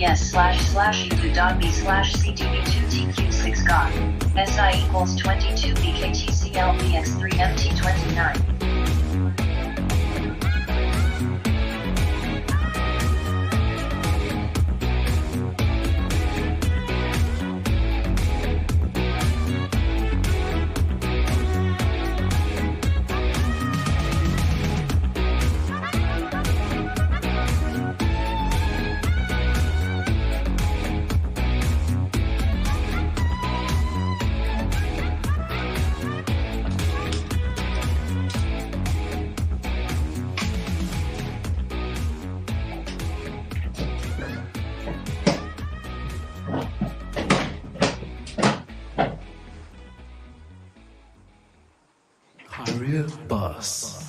https://eu.me/cdb2tq6got SI equals 22 BKTCLPX3MT29. Career Bus.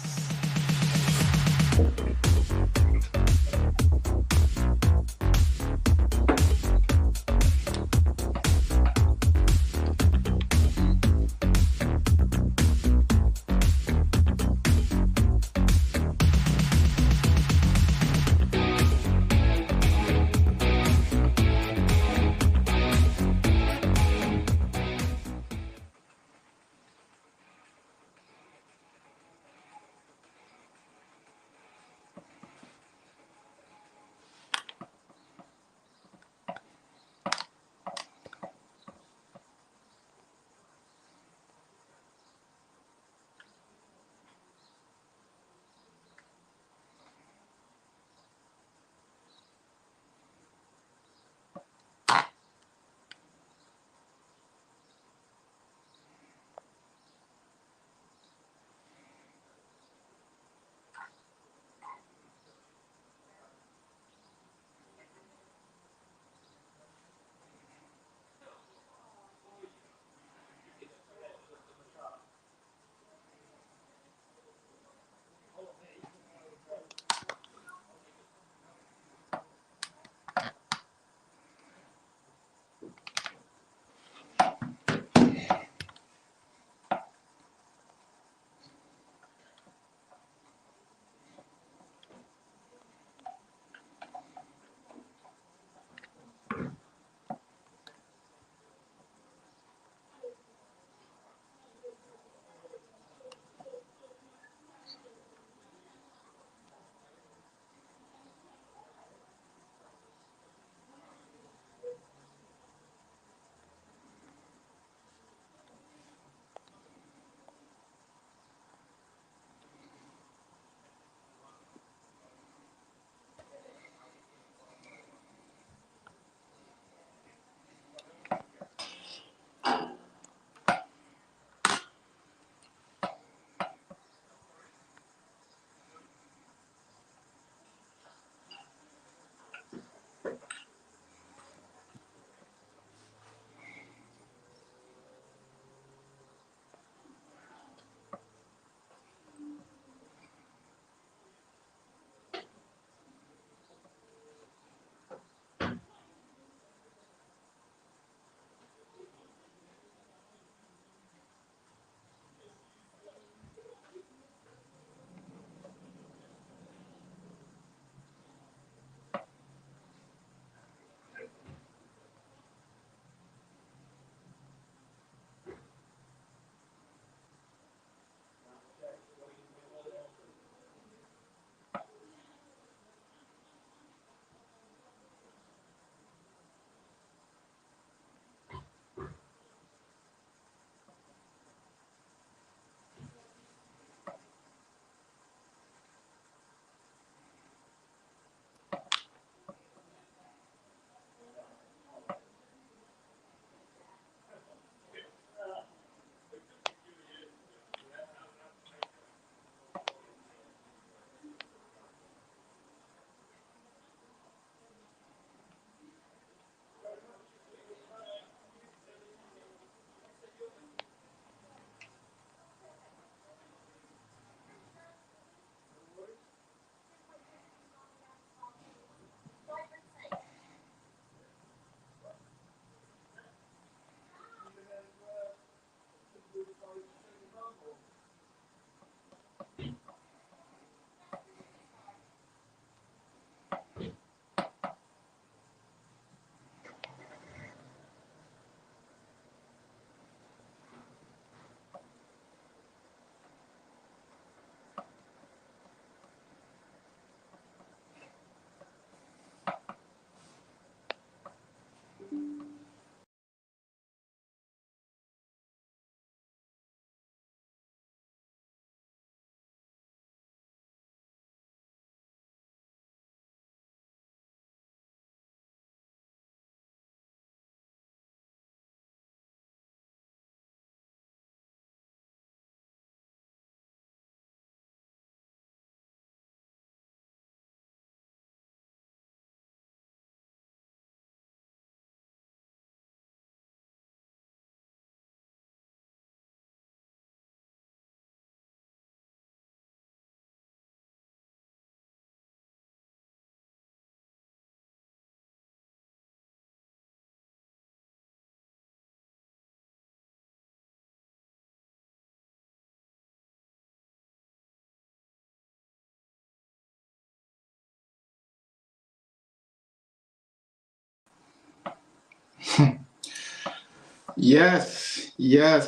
Yes,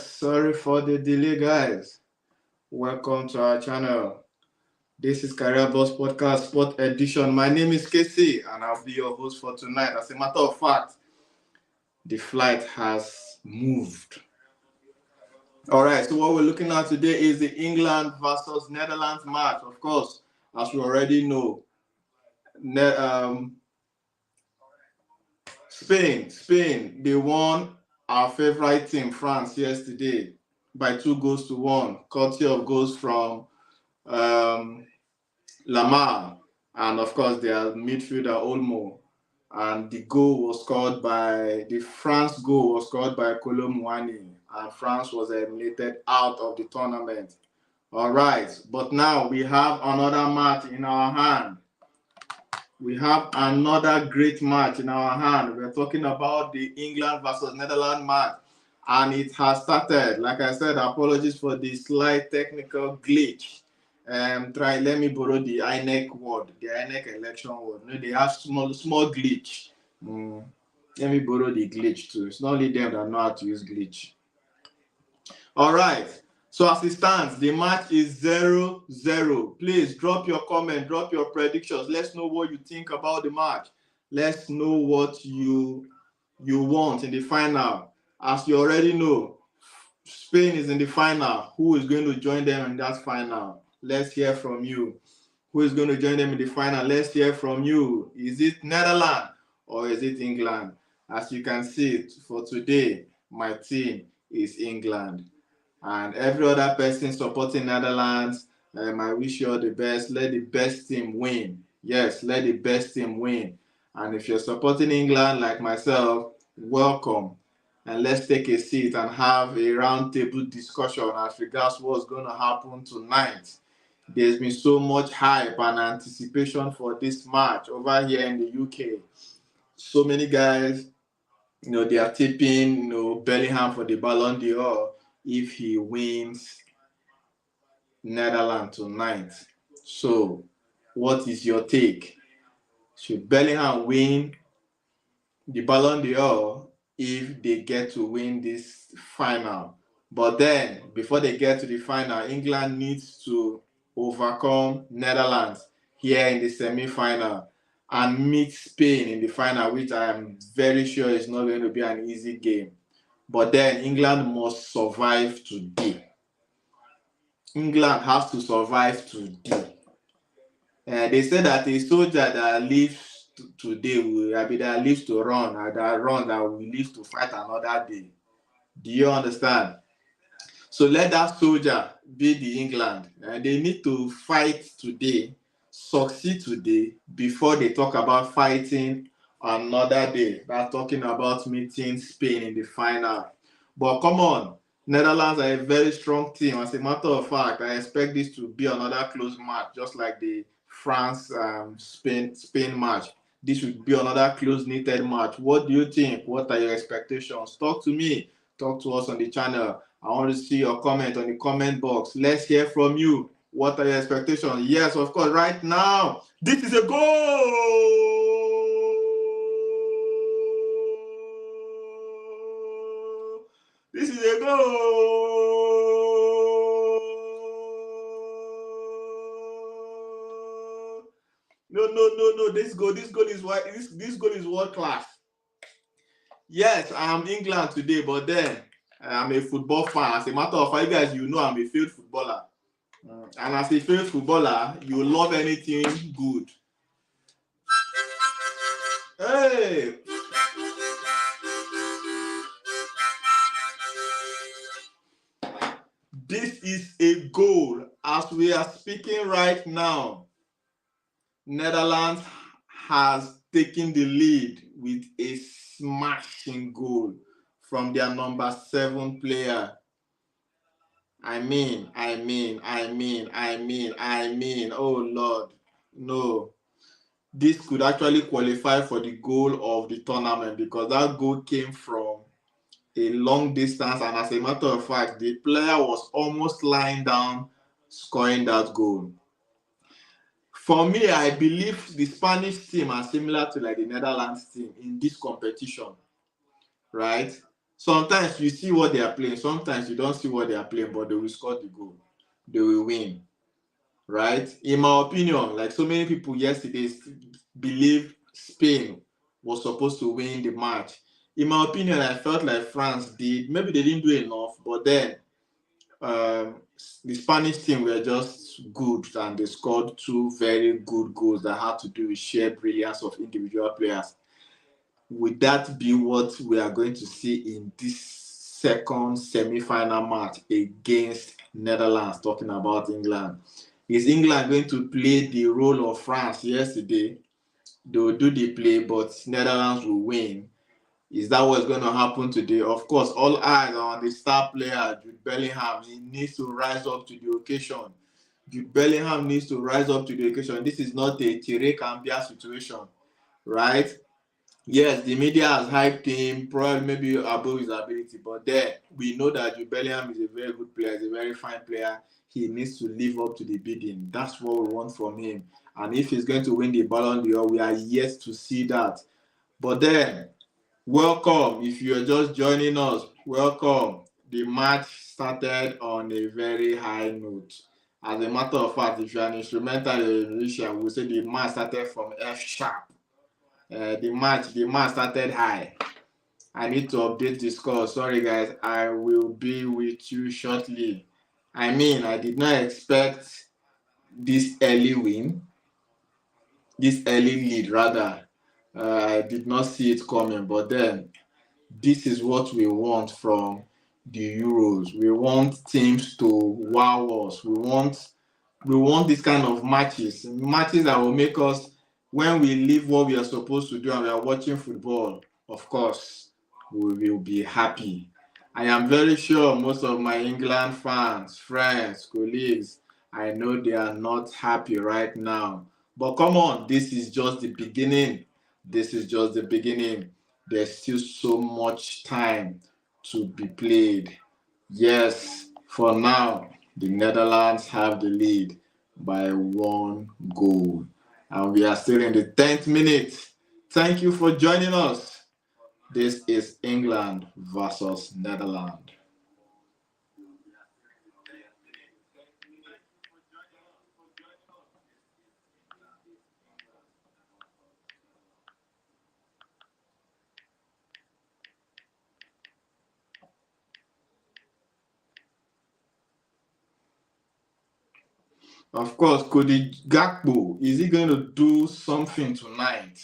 sorry for the delay, guys. Welcome to our channel. This is Career Boss Podcast Sport Edition. My name is Casey, and I'll be your host for tonight. As a matter of fact, the flight has moved. All right, so what we're looking at today is the England versus Netherlands match. Of course, as we already know, ne- um, Spain, they won our favorite team, France, yesterday by 2 goals to 1, courtesy of goals from um, Lamar and, of course, their midfielder Olmo. And the France goal was scored by Kolo Muani, and France was eliminated out of the tournament. All right, but now we have another match in our hand. We have another great match in our hand. We're talking about the England versus Netherlands match, and it has started. Like I said, apologies for the slight technical glitch. Let me borrow the INEC word, the INEC election word. No, they have small glitch. Let me borrow the glitch too. It's not only them that know how to use glitch. All right. So as it stands, the match is 0-0. Please drop your comment, drop your predictions. Let's know what you think about the match. Let's know what you want in the final. As you already know, Spain is in the final. Who is going to join them in that final? Let's hear from you. Who is going to join them in the final? Let's hear from you. Is it Netherlands or is it England? As you can see, for today, my team is England. And every other person supporting Netherlands, I wish you all the best. Let the best team win. Yes, let the best team win. And if you're supporting England like myself, welcome. And let's take a seat and have a roundtable discussion as regards what's going to happen tonight. There's been so much hype and anticipation for this match over here in the UK. So many guys, they are tipping, Bellingham for the Ballon d'Or if he wins Netherlands tonight. So, what is your take? Should Bellingham win the Ballon d'Or if they get to win this final? But then, before they get to the final, England needs to overcome Netherlands here in the semi-final and meet Spain in the final, which I am very sure is not going to be an easy game. But then England must survive today. England has to survive today. They say that a soldier that lives today that lives to run, and that run that will live to fight another day. Do you understand? So let that soldier be the England. They need to fight today, succeed today, before they talk about fighting another day. That's talking about meeting Spain in the final. But come on, Netherlands are a very strong team. As a matter of fact, I expect this to be another close match, just like the France Spain match. This would be another close-knitted match. What do you think? What are your expectations? Talk to me. Talk to us on the channel. I want to see your comment on the comment box. Let's hear from you. What are your expectations? Yes, of course, right now. This is a goal! This is a goal! No. This goal is world class. Yes, I am England today, but then I'm a football fan. As a matter of fact, you guys, you know I'm a failed footballer. And as a failed footballer, you love anything good. Hey! This is a goal. As we are speaking right now, Netherlands has taken the lead with a smashing goal from their number 7 player. I mean. Oh Lord, no. This could actually qualify for the goal of the tournament because that goal came from a long distance, and as a matter of fact, the player was almost lying down scoring that goal. For me, I believe the Spanish team are similar to like the Netherlands team in this competition, right? Sometimes you see what they are playing, sometimes you don't see what they are playing, but they will score the goal. They will win, right? In my opinion, like so many people yesterday believe Spain was supposed to win the match. In my opinion, I felt like France did. Maybe they didn't do enough, but then the Spanish team were just good and they scored two very good goals that had to do with sheer brilliance of individual players. Would that be what we are going to see in this second semi-final match against Netherlands? Talking about England, is England going to play the role of France yesterday? They will do the play, but Netherlands will win. Is that what's going to happen today? Of course, all eyes are on the star player, Jude Bellingham. He needs to rise up to the occasion. Jude Bellingham needs to rise up to the occasion. This is not a Thierry Cambia situation, right? Yes, the media has hyped him, probably maybe above his ability, but there we know that Jude Bellingham is a very good player, he's a very fine player. He needs to live up to the bidding. That's what we want from him. And if he's going to win the Ballon d'Or, we are yet to see that. But then, welcome. If you're just joining us, welcome. The match started on a very high note. As a matter of fact, if you're an instrumental musician, we'll say the match started from F sharp. The match started high. I need to update the score. Sorry guys, I will be with you shortly. I mean, I did not expect this early win, this early lead rather. I did not see it coming, but then this is what we want from the Euros. We want teams to wow us. We want this kind of matches that will make us, when we leave what we are supposed to do and we are watching football, of course, we will be happy. I am very sure most of my England fans, friends, colleagues, I know they are not happy right now. But come on, this is just the beginning. This is just the beginning. There's still so much time to be played. Yes, for now, the Netherlands have the lead by 1 goal. And we are still in the 10th minute. Thank you for joining us. This is England versus Netherlands. Of course, Cody Gakpo, is he going to do something tonight?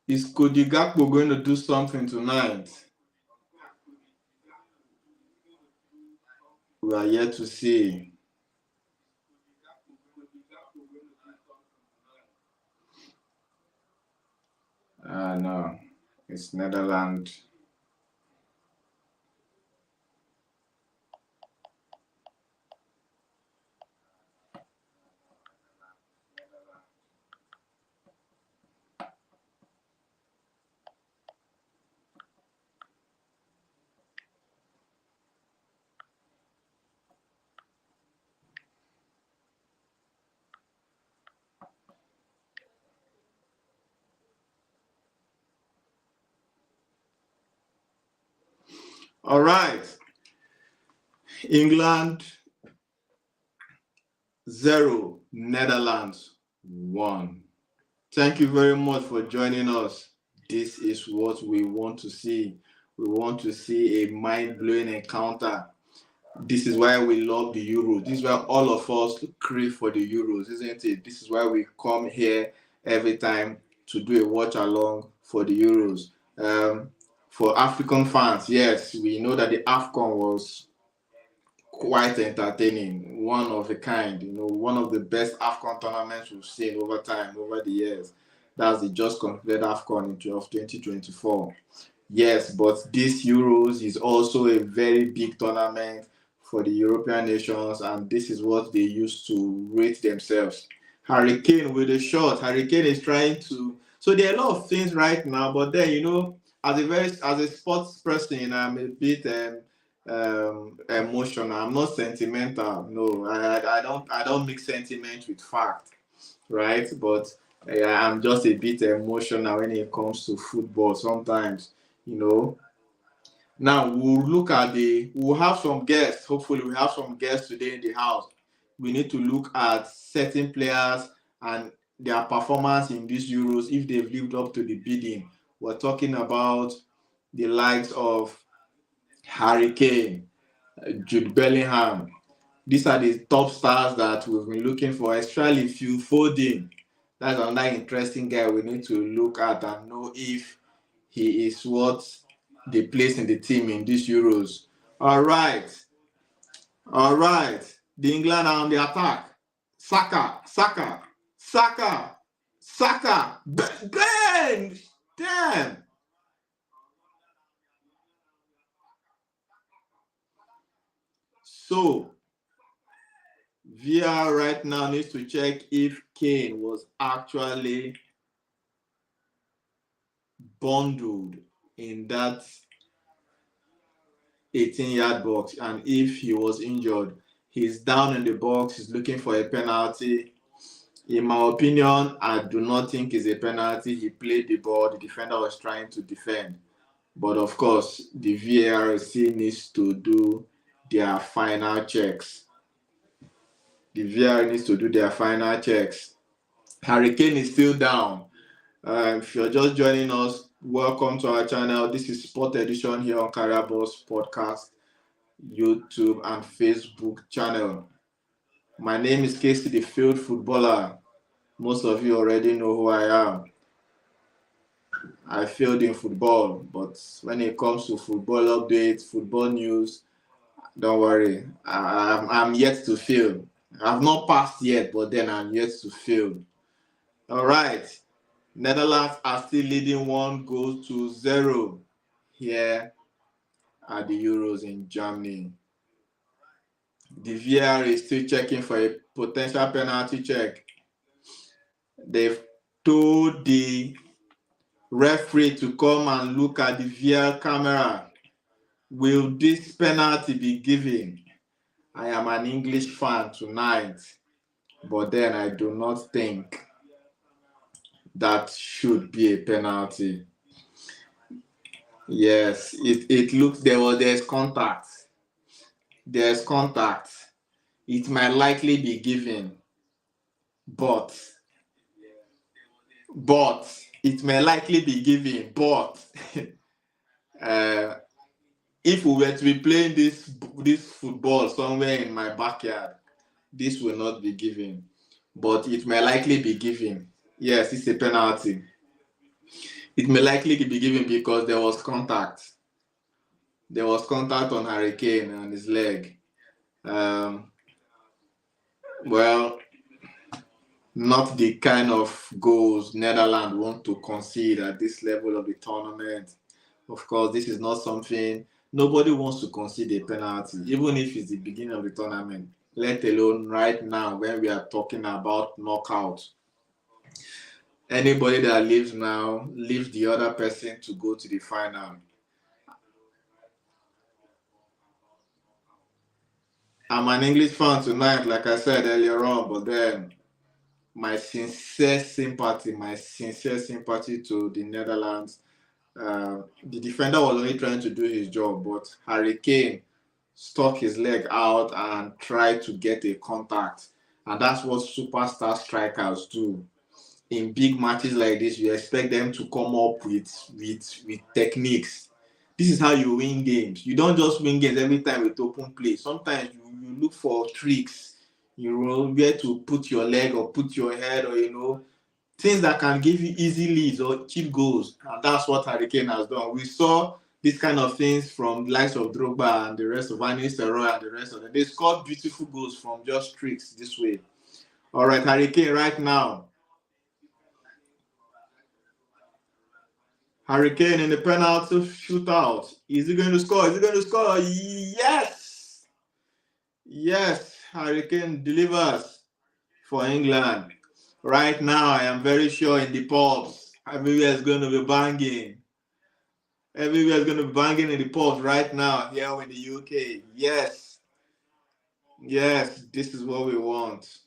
Is Cody Gakpo going to do something tonight? We are yet to see. No, it's Netherlands. All right. England 0, Netherlands 1. Thank you very much for joining us. This is what we want to see. We want to see a mind-blowing encounter. This is why we love the Euros. This is why all of us crave for the Euros, isn't it? This is why we come here every time to do a watch along for the Euros. For African fans, yes, we know that the AFCON was quite entertaining, one of a kind, one of the best AFCON tournaments we've seen over time, over the years. That's the just concluded AFCON of 2024. Yes, but this Euros is also a very big tournament for the European nations, and this is what they use to rate themselves. Harry Kane with a shot. Harry Kane is trying to. So there are a lot of things right now, but then as a sports person, I'm a bit emotional. I'm not sentimental. No, I don't mix sentiment with fact, right? But I'm just a bit emotional when it comes to football sometimes. you know. Now we'll have some guests. Hopefully, we have some guests today in the house. We need to look at certain players and their performance in these Euros if they've lived up to the bidding. We're talking about the likes of Harry Kane, Jude Bellingham. These are the top stars that we've been looking for, especially Phil Foden. That's another interesting guy we need to look at and know if he is what they place in the team in these Euros. All right. All right. The England are on the attack. Saka, Saka, Saka, Saka. Bang! Damn. So, VR right now needs to check if Kane was actually bundled in that 18-yard box, and if he was injured. He's down in the box, he's looking for a penalty. In my opinion, I do not think it's a penalty. He played the ball, the defender was trying to defend. But of course, the VAR still needs to do their final checks. The VAR needs to do their final checks. Harry Kane is still down. If you're just joining us, welcome to our channel. This is Sport Edition here on Career Boss Podcast, YouTube, and Facebook channel. My name is Casey, the field footballer. Most of you already know who I am. I failed in football, but when it comes to football updates, football news, don't worry. I'm yet to fail. I've not passed yet, but then I'm yet to fail. All right. Netherlands are still leading 1-0 here at the Euros in Germany. The VAR is still checking for a potential penalty check. They've told the referee to come and look at the VAR camera. Will this penalty be given? I am an English fan tonight, but then I do not think that should be a penalty. Yes, it looks there's contact. There's contact. It might likely be given, but it may likely be given, but if we were to be playing this football somewhere in my backyard, this will not be given, but it may likely be given. Yes, it's a penalty. It may likely be given because there was contact. There was contact on Harry Kane on his leg. Well, not the kind of goals Netherlands want to concede at this level of the tournament. Of course, this is not something nobody wants to concede a penalty, even if it's the beginning of the tournament, let alone right now when we are talking about knockout. Anybody that leaves now leaves the other person to go to the final. I'm an English fan tonight, like I said earlier on, but then my sincere sympathy to the Netherlands. The defender was only trying to do his job, but Harry Kane stuck his leg out and tried to get a contact. And that's what superstar strikers do. In big matches like this, you expect them to come up with techniques. This is how you win games. You don't just win games every time with open play. Sometimes you look for tricks. You know where to put your leg or put your head, or things that can give you easy leads or cheap goals. And that's what Harry Kane has done. We saw these kind of things from the likes of Drogba and the rest of Van Nistelrooy and the rest of them. They scored beautiful goals from just tricks this way. All right, Harry Kane right now. Harry Kane in the penalty shootout. Is he going to score? Is he going to score? Yes! Yes, Harry Kane delivers for England. Right now, I am very sure in the pubs, everywhere is going to be banging. Everywhere is going to be banging in the pubs right now here in the UK. Yes. Yes, this is what we want.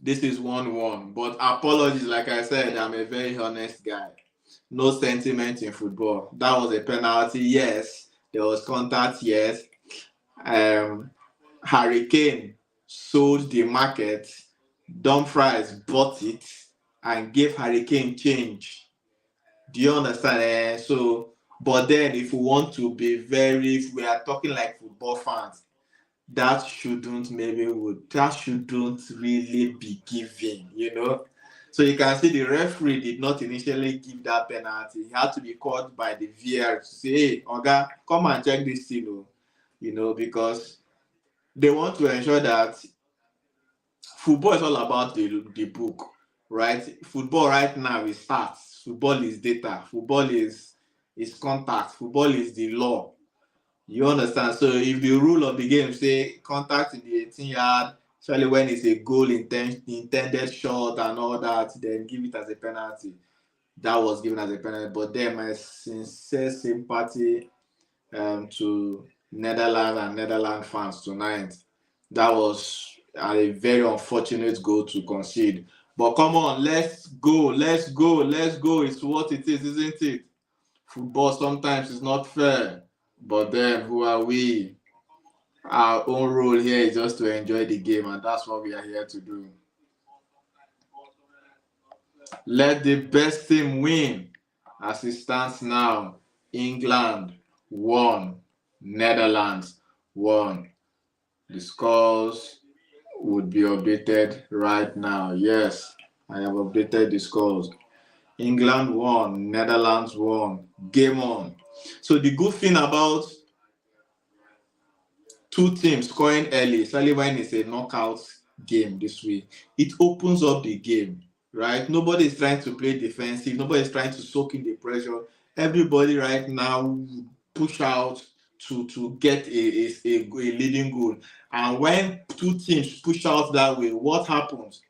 This is 1-1. But apologies, like I said, I'm a very honest guy. No sentiment in football. That was a penalty, yes. There was contact, yes. Harry Kane sold the market. Dumfries bought it and gave Harry Kane change. Do you understand? So, but then if we want to be very, if we are talking like football fans, that shouldn't really be given. So you can see the referee did not initially give that penalty. He had to be called by the VAR to say, hey, Oga, come and check this thing, because they want to ensure that football is all about the book, right? Football right now is stats. Football is data. Football is contact. Football is the law. You understand? So if the rule of the game say contact in the 18-yard, especially when it's a goal intended shot and all that, then give it as a penalty. That was given as a penalty. But then my sincere sympathy to Netherlands and Netherlands fans tonight. That was a very unfortunate goal to concede. But come on, let's go. It's what it is, isn't it? Football sometimes is not fair. But then, who are we? Our own role here is just to enjoy the game, and that's what we are here to do. Let the best team win. As it stands now, England 1, Netherlands 1. The scores would be updated right now. Yes, I have updated the scores. England 1, Netherlands 1. Game on. So the good thing about two teams scoring early, especially when it's a knockout game this way, it opens up the game, right? Nobody is trying to play defensive. Nobody is trying to soak in the pressure. Everybody right now push out to get a leading goal. And when two teams push out that way, what happens?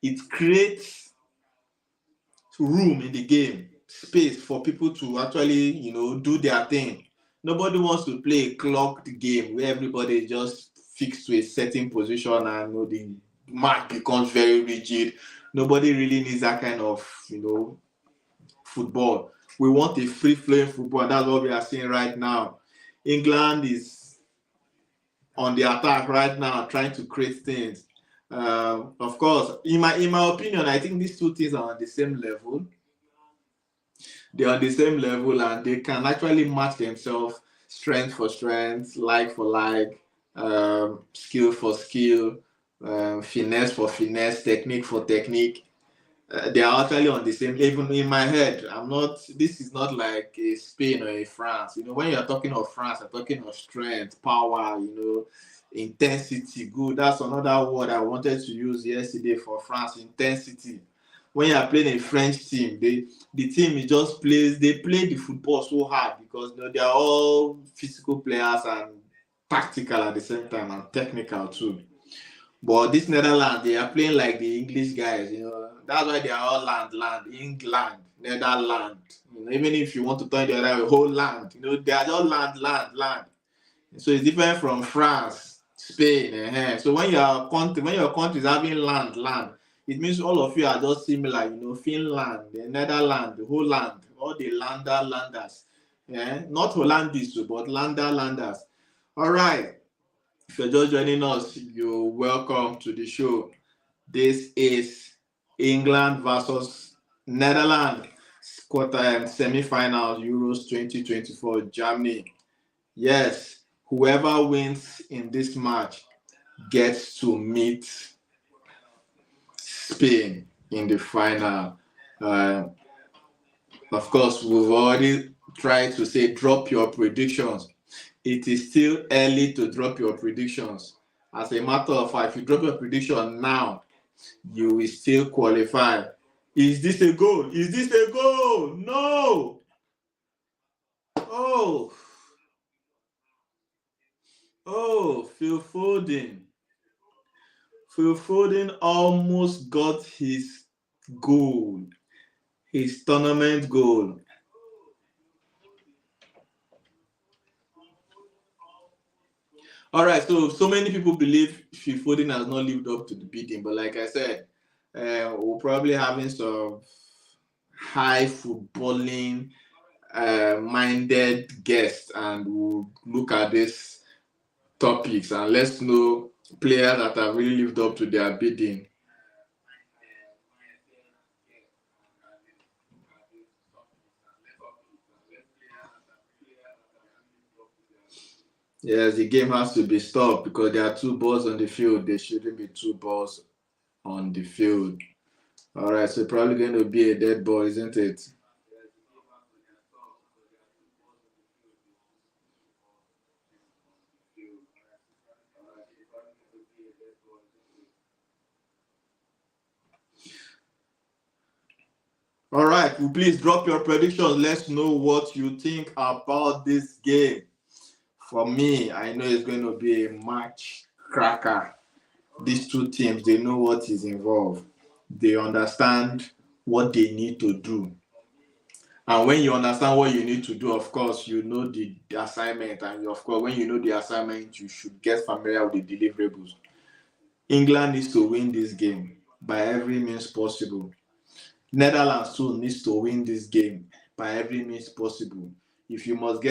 It creates room in the game, space for people to actually, do their thing. Nobody wants to play a clocked game where everybody is just fixed to a certain position and the match becomes very rigid. Nobody really needs that kind of, football. We want a free-flowing football, and that's what we are seeing right now. England is on the attack right now, trying to create things. Of course, in my opinion, I think these two teams are on the same level. They're on the same level, and they can actually match themselves strength for strength, like for like, skill for skill, finesse for finesse, technique for technique. They are actually on the same. Even in my head, this is not like a Spain or a France. When you're talking of France, you're talking of strength, power, intensity. Good. That's another word I wanted to use yesterday for France. Intensity. When you are playing a French team, the team they play the football so hard because they are all physical players and tactical at the same time and technical too. But this Netherlands, they are playing like the English guys, That's why they are all land, England, Netherlands. Even if you want to turn the other way, whole land, they are all land. So it's different from France, Spain. So when your country is having land, it means all of you are just similar, Finland, the Netherlands, the whole land, all the landers. Not Hollandis, but landers. All right. If you're just joining us, you're welcome to the show. This is England versus Netherlands quarter and semi-final Euros 2024 Germany. Yes, whoever wins in this match gets to meet Spain in the final. Of course, we've already tried to say drop your predictions. It is still early to drop your predictions. As a matter of fact, if you drop your prediction now, you will still qualify. Is this a goal? No! Phil Foden. Phil Foden almost got his goal, his tournament goal. All right, so many people believe Phil Foden has not lived up to the bidding, but like I said, we're probably having some high footballing minded guest, and we'll look at these topics and let's know players that have really lived up to their bidding. Yes, the game has to be stopped because there are two balls on the field. There shouldn't be two balls on the field. All right, so probably going to be a dead ball, isn't it? All right, well, please drop your predictions. Let's know what you think about this game. For me, I know it's going to be a match cracker. These two teams, they know what is involved. They understand what they need to do. And when you understand what you need to do, of course, you know the assignment. And of course, when you know the assignment, you should get familiar with the deliverables. England needs to win this game by every means possible. Netherlands too needs to win this game by every means possible. If you must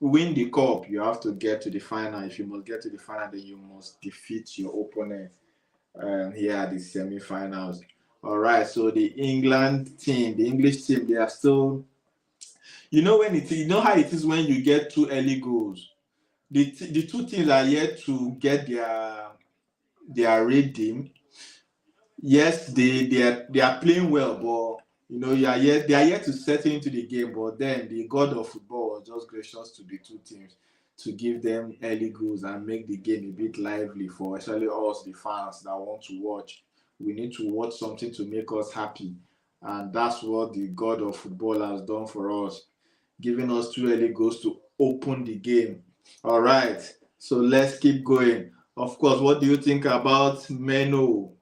win the cup, you have to get to the final. If you must get to the final, then you must defeat your opponent here at the semi-finals. All right, so the England team, the English team, they are still. You know how it is when you get two early goals. The two teams are yet to get their redeem. Yes, they are playing well, but they are yet to settle into the game. But then the god of football was just gracious to the two teams to give them early goals and make the game a bit lively for especially us, the fans that want to watch. We need to watch something to make us happy, and that's what the god of football has done for us, giving us two early goals to open the game. All right, so let's keep going. Of course, what do you think about Meno?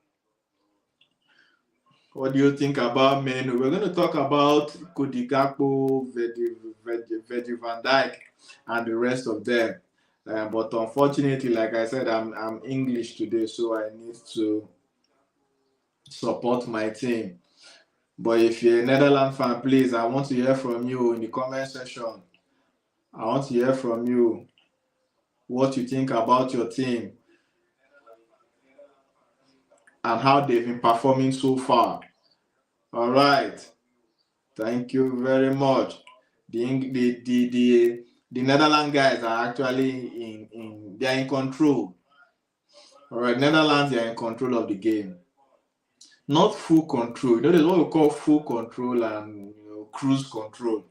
What do you think about Menu? We're going to talk about Cody Gakpo, Virgil van Dijk, and the rest of them. But unfortunately, like I said, I'm English today, so I need to support my team. But if you're a Netherlands fan, please, I want to hear from you in the comment section. I want to hear from you what you think about your team and how they've been performing so far. All right. Thank you very much. The Netherlands guys are actually they're in control. All right, Netherlands, they are in control of the game. Not full control. There's what we call full control and cruise control.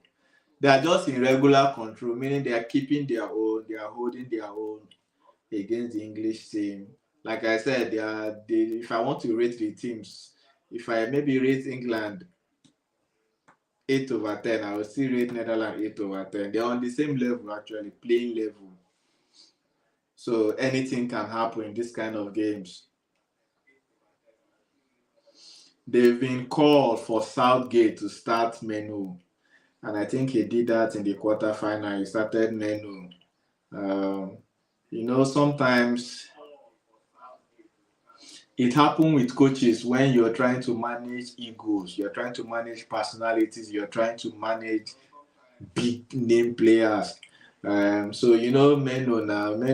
They are just in regular control, meaning they are keeping their own, they are holding their own against the English team. Like I said, if I want to rate the teams, if I maybe rate England 8/10, I will still rate Netherlands 8/10. They're on the same level, actually, playing level. So anything can happen in this kind of games. They've been called for Southgate to start Menu, and I think he did that in the quarterfinal. He started Menu. Sometimes it happens with coaches when you're trying to manage egos, you're trying to manage personalities, you're trying to manage big name players. Menu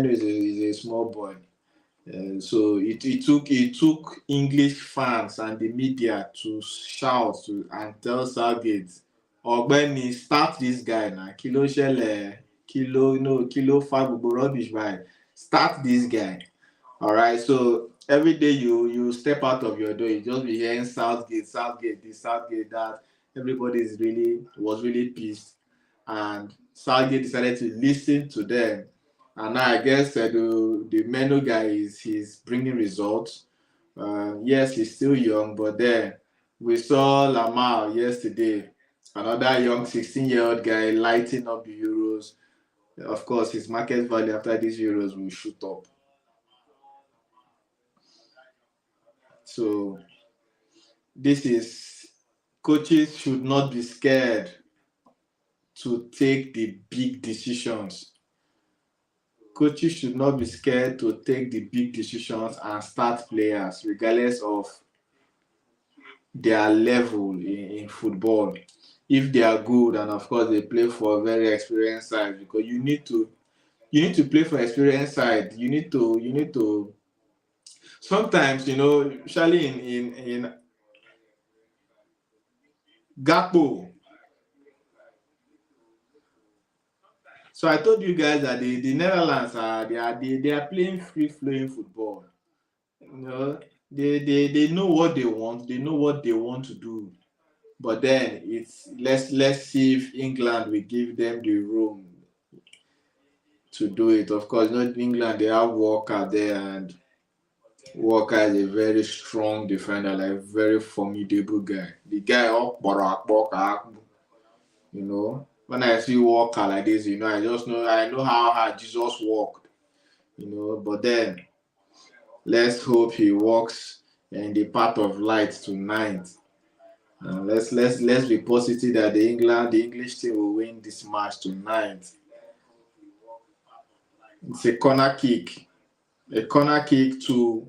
is a small boy. So it took English fans and the media to shout and tell Southgate, Ọ̀gbẹ́ni, start this guy now. Kí ló ṣẹlẹ̀? Kí ló fa gbogbo rubbish by? Start this guy. All right. So every day you step out of your door, you just be hearing Southgate, this, Southgate, that. Everybody was really pissed, and Southgate decided to listen to them. And now I guess the Menu guy he's bringing results. Yes, he's still young, but then we saw Lamar yesterday, another young 16-year-old guy lighting up the Euros. Of course, his market value after these Euros will shoot up. So coaches should not be scared to take the big decisions. Coaches should not be scared to take the big decisions and start players, regardless of their level in in football. If they are good, and of course they play for a very experienced side, because you need to play for experienced side. You need to sometimes, especially in Gakpo. So I told you guys that the Netherlands they are playing free flowing football. You know, they know what they want. They know what they want to do. But then it's let's see if England will give them the room to do it. Of course, not England. They have Walker there, and Walker is a very strong defender, like very formidable guy. The guy up When I see Walker like this, I know how hard Jesus walked. But then let's hope he walks in the path of light tonight. Let's be positive that the English team will win this match tonight. It's a corner kick. A corner kick to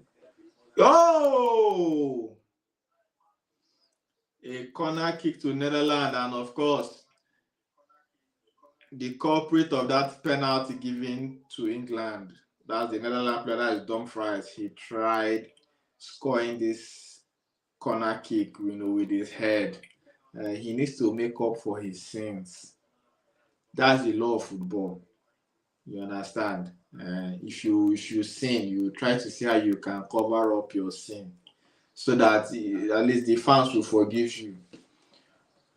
a corner kick to Netherlands, and of course the culprit of that penalty given to England. That's the Netherlands player, that is Dumfries. He tried scoring this corner kick, with his head. He needs to make up for his sins. That's the law of football. You understand? If you sin, you try to see how you can cover up your sin, so that at least the fans will forgive you.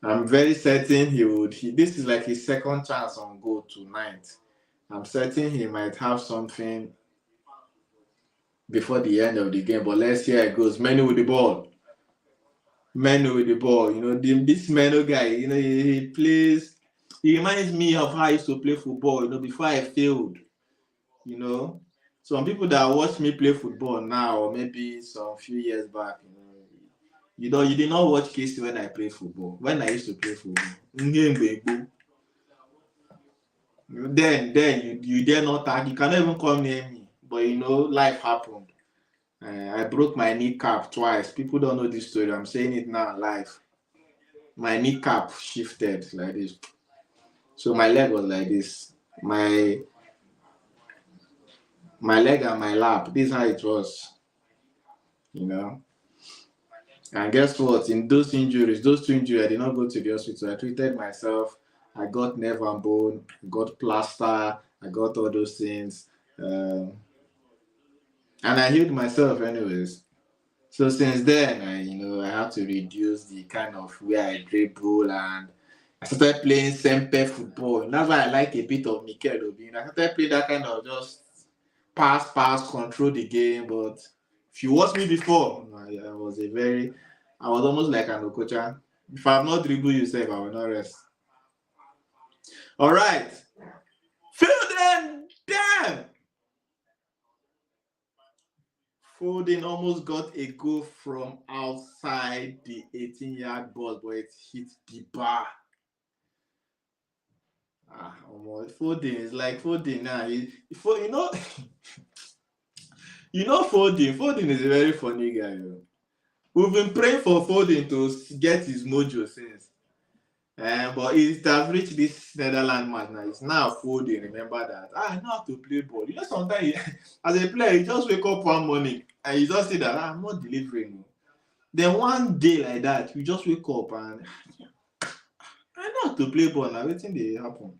I'm very certain he would. This is like his second chance on goal tonight. I'm certain he might have something before the end of the game. But let's see how it goes. Menu with the ball. This Menu guy, he plays. He reminds me of how I used to play football, before I failed. Some people that watch me play football now, or maybe some few years back, you did not watch Casey when I played football. When I used to play football, then you dare not tag. You cannot even come near me. But life happened. I broke my kneecap twice. People don't know this story. I'm saying it now live. My kneecap shifted like this. So my leg was like this. My leg and my lap. This is how it was. And guess what? In those two injuries, I did not go to the hospital. I treated myself. I got nerve and bone, I got plaster, I got all those things. And I healed myself anyways. So since then, I have to reduce the kind of way I dribble, and I started playing Sempe football. And that's why I like a bit of Mikel Obi. I started playing that kind of just pass, control the game. But if you watch me before, I was almost like an Okocha. If I'm not dribble yourself, I will not rest. All right. Foden, damn! Foden almost got a goal from outside the 18-yard box, but it hit the bar. Foden is like Foden now. Foden is a very funny guy. We've been praying for Foden to get his mojo since. But it has reached this Netherlands match now. It's now Foden. Remember that. I know how to play ball. Sometimes as a player, you just wake up one morning and you just see that I'm not delivering. Then one day like that, you just wake up and I know how to play ball now. Everything they happen.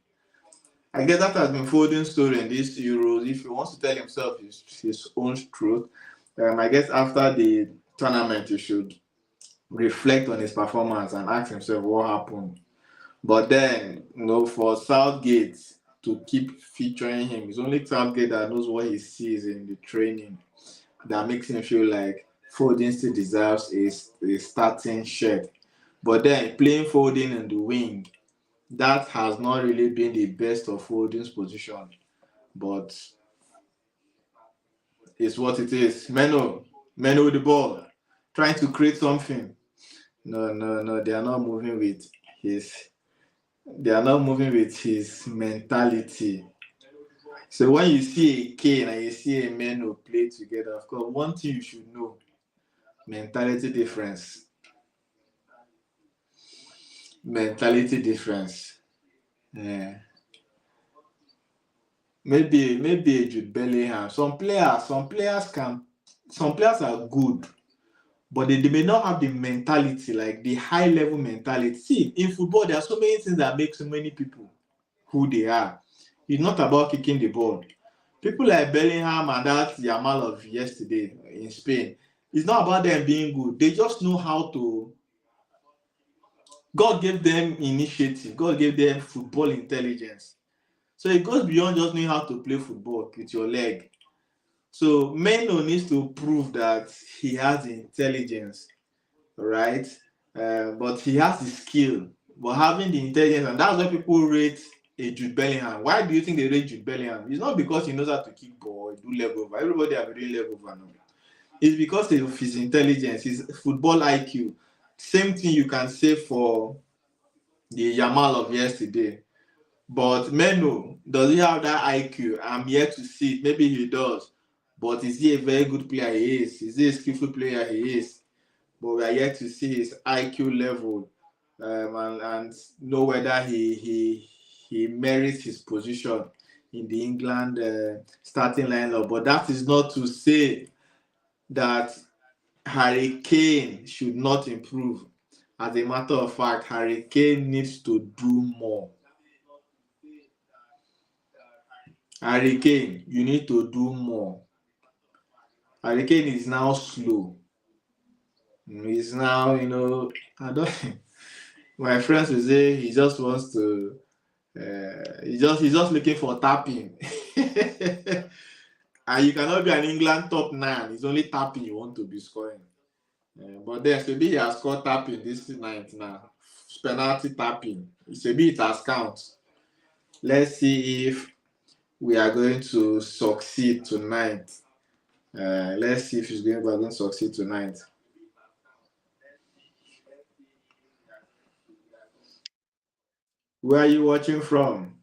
I guess that has been Foden's story in these Euros. If he wants to tell himself his own truth, I guess after the tournament, he should reflect on his performance and ask himself what happened. But then, for Southgate to keep featuring him, it's only Southgate that knows what he sees in the training that makes him feel like Foden still deserves a starting shirt. But then, playing Foden in the wing, that has not really been the best of Foden's position. But it's what it is. Meno with the ball, trying to create something. No, they are not moving with his mentality. So when you see a Kane and you see a Meno play together, of course, one thing you should know: mentality difference. mentality difference. Yeah. Maybe a Jude Bellingham. Some players are good, but they may not have the mentality, like the high level mentality. See, in football, there are so many things that make so many people who they are. It's not about kicking the ball. People like Bellingham and that Yamal of yesterday in Spain, it's not about them being good. They just know how to. God gave them initiative. God gave them football intelligence. So it goes beyond just knowing how to play football with your leg. So Meno needs to prove that he has the intelligence, right? But he has the skill. But having the intelligence, and that's why people rate a Jude Bellingham. Why do you think they rate Jude Bellingham? It's not because he knows how to kick ball or do leg over. Everybody have doing leg over now. It's because of his intelligence, his football IQ. Same thing you can say for the Yamal of yesterday. But Meno, does he have that IQ? I'm yet to see it. Maybe he does. But is he a very good player? He is. Is he a skillful player? He is. But we are yet to see his IQ level and know whether he merits his position in the England starting lineup. But that is not to say that Harry Kane should not improve. As a matter of fact, Harry Kane needs to do more. Harry Kane, you need to do more. Harry Kane is now slow. He's now, I don't. My friends will say he just wants to. He's just looking for tapping. And you cannot be an England top 9. It's only tapping you want to be scoring. But then maybe he has scored tapping this night now. Penalty tapping. Maybe it has count. Let's see if we are going to succeed tonight. Let's see if we're going to succeed tonight. Where are you watching from?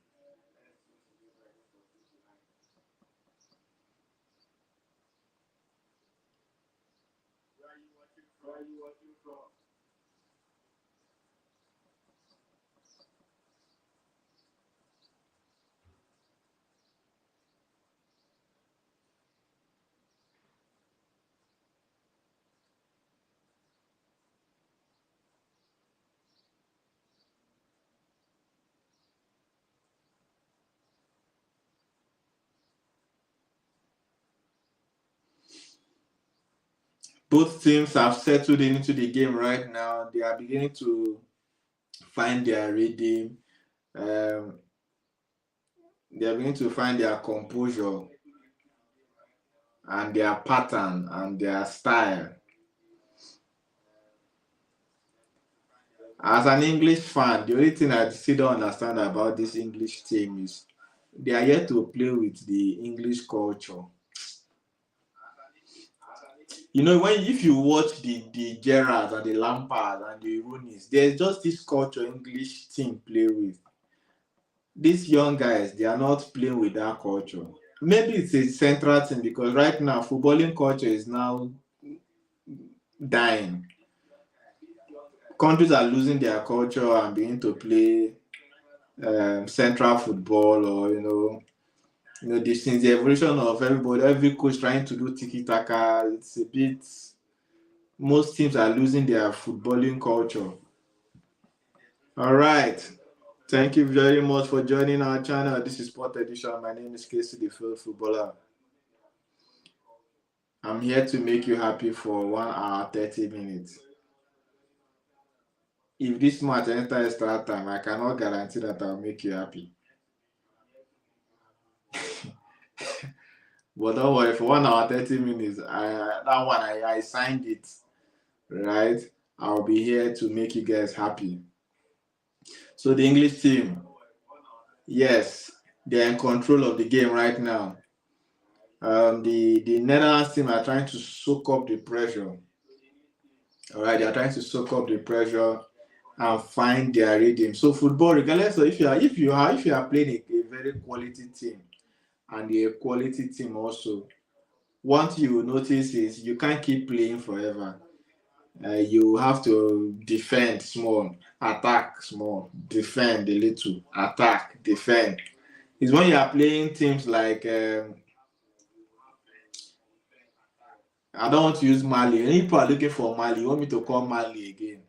Both teams have settled into the game right now. They are beginning to find their rhythm. They are beginning to find their composure and their pattern and their style. As an English fan, the only thing I still don't understand about this English team is they are yet to play with the English culture. If you watch the Gerrards and the Lampards and the Rooneys, there's just this culture English team play with. These young guys, they are not playing with that culture. Maybe it's a central thing because right now, footballing culture is now dying. Countries are losing their culture and beginning to play central football or this since the evolution of every coach trying to do tiki-taka, it's a bit. Most teams are losing their footballing culture. All right. Thank you very much for joining our channel. This is Sport Edition. My name is Casey, the Field Footballer. I'm here to make you happy for 1 hour, 30 minutes. If this match enters extra time, I cannot guarantee that I'll make you happy. But don't worry, for 1 hour, 30 minutes, I signed it, right? I'll be here to make you guys happy. So the English team, yes, they're in control of the game right now. The Netherlands team are trying to soak up the pressure. All right, they are trying to soak up the pressure and find their rhythm. So football, regardless of if you are playing a very quality team and a quality team also, what you will notice is you can't keep playing forever. You have to defend small, attack small, defend a little, attack, defend. It's when you are playing teams like I don't want to use Mali. Any people are looking for Mali. You want me to call Mali again?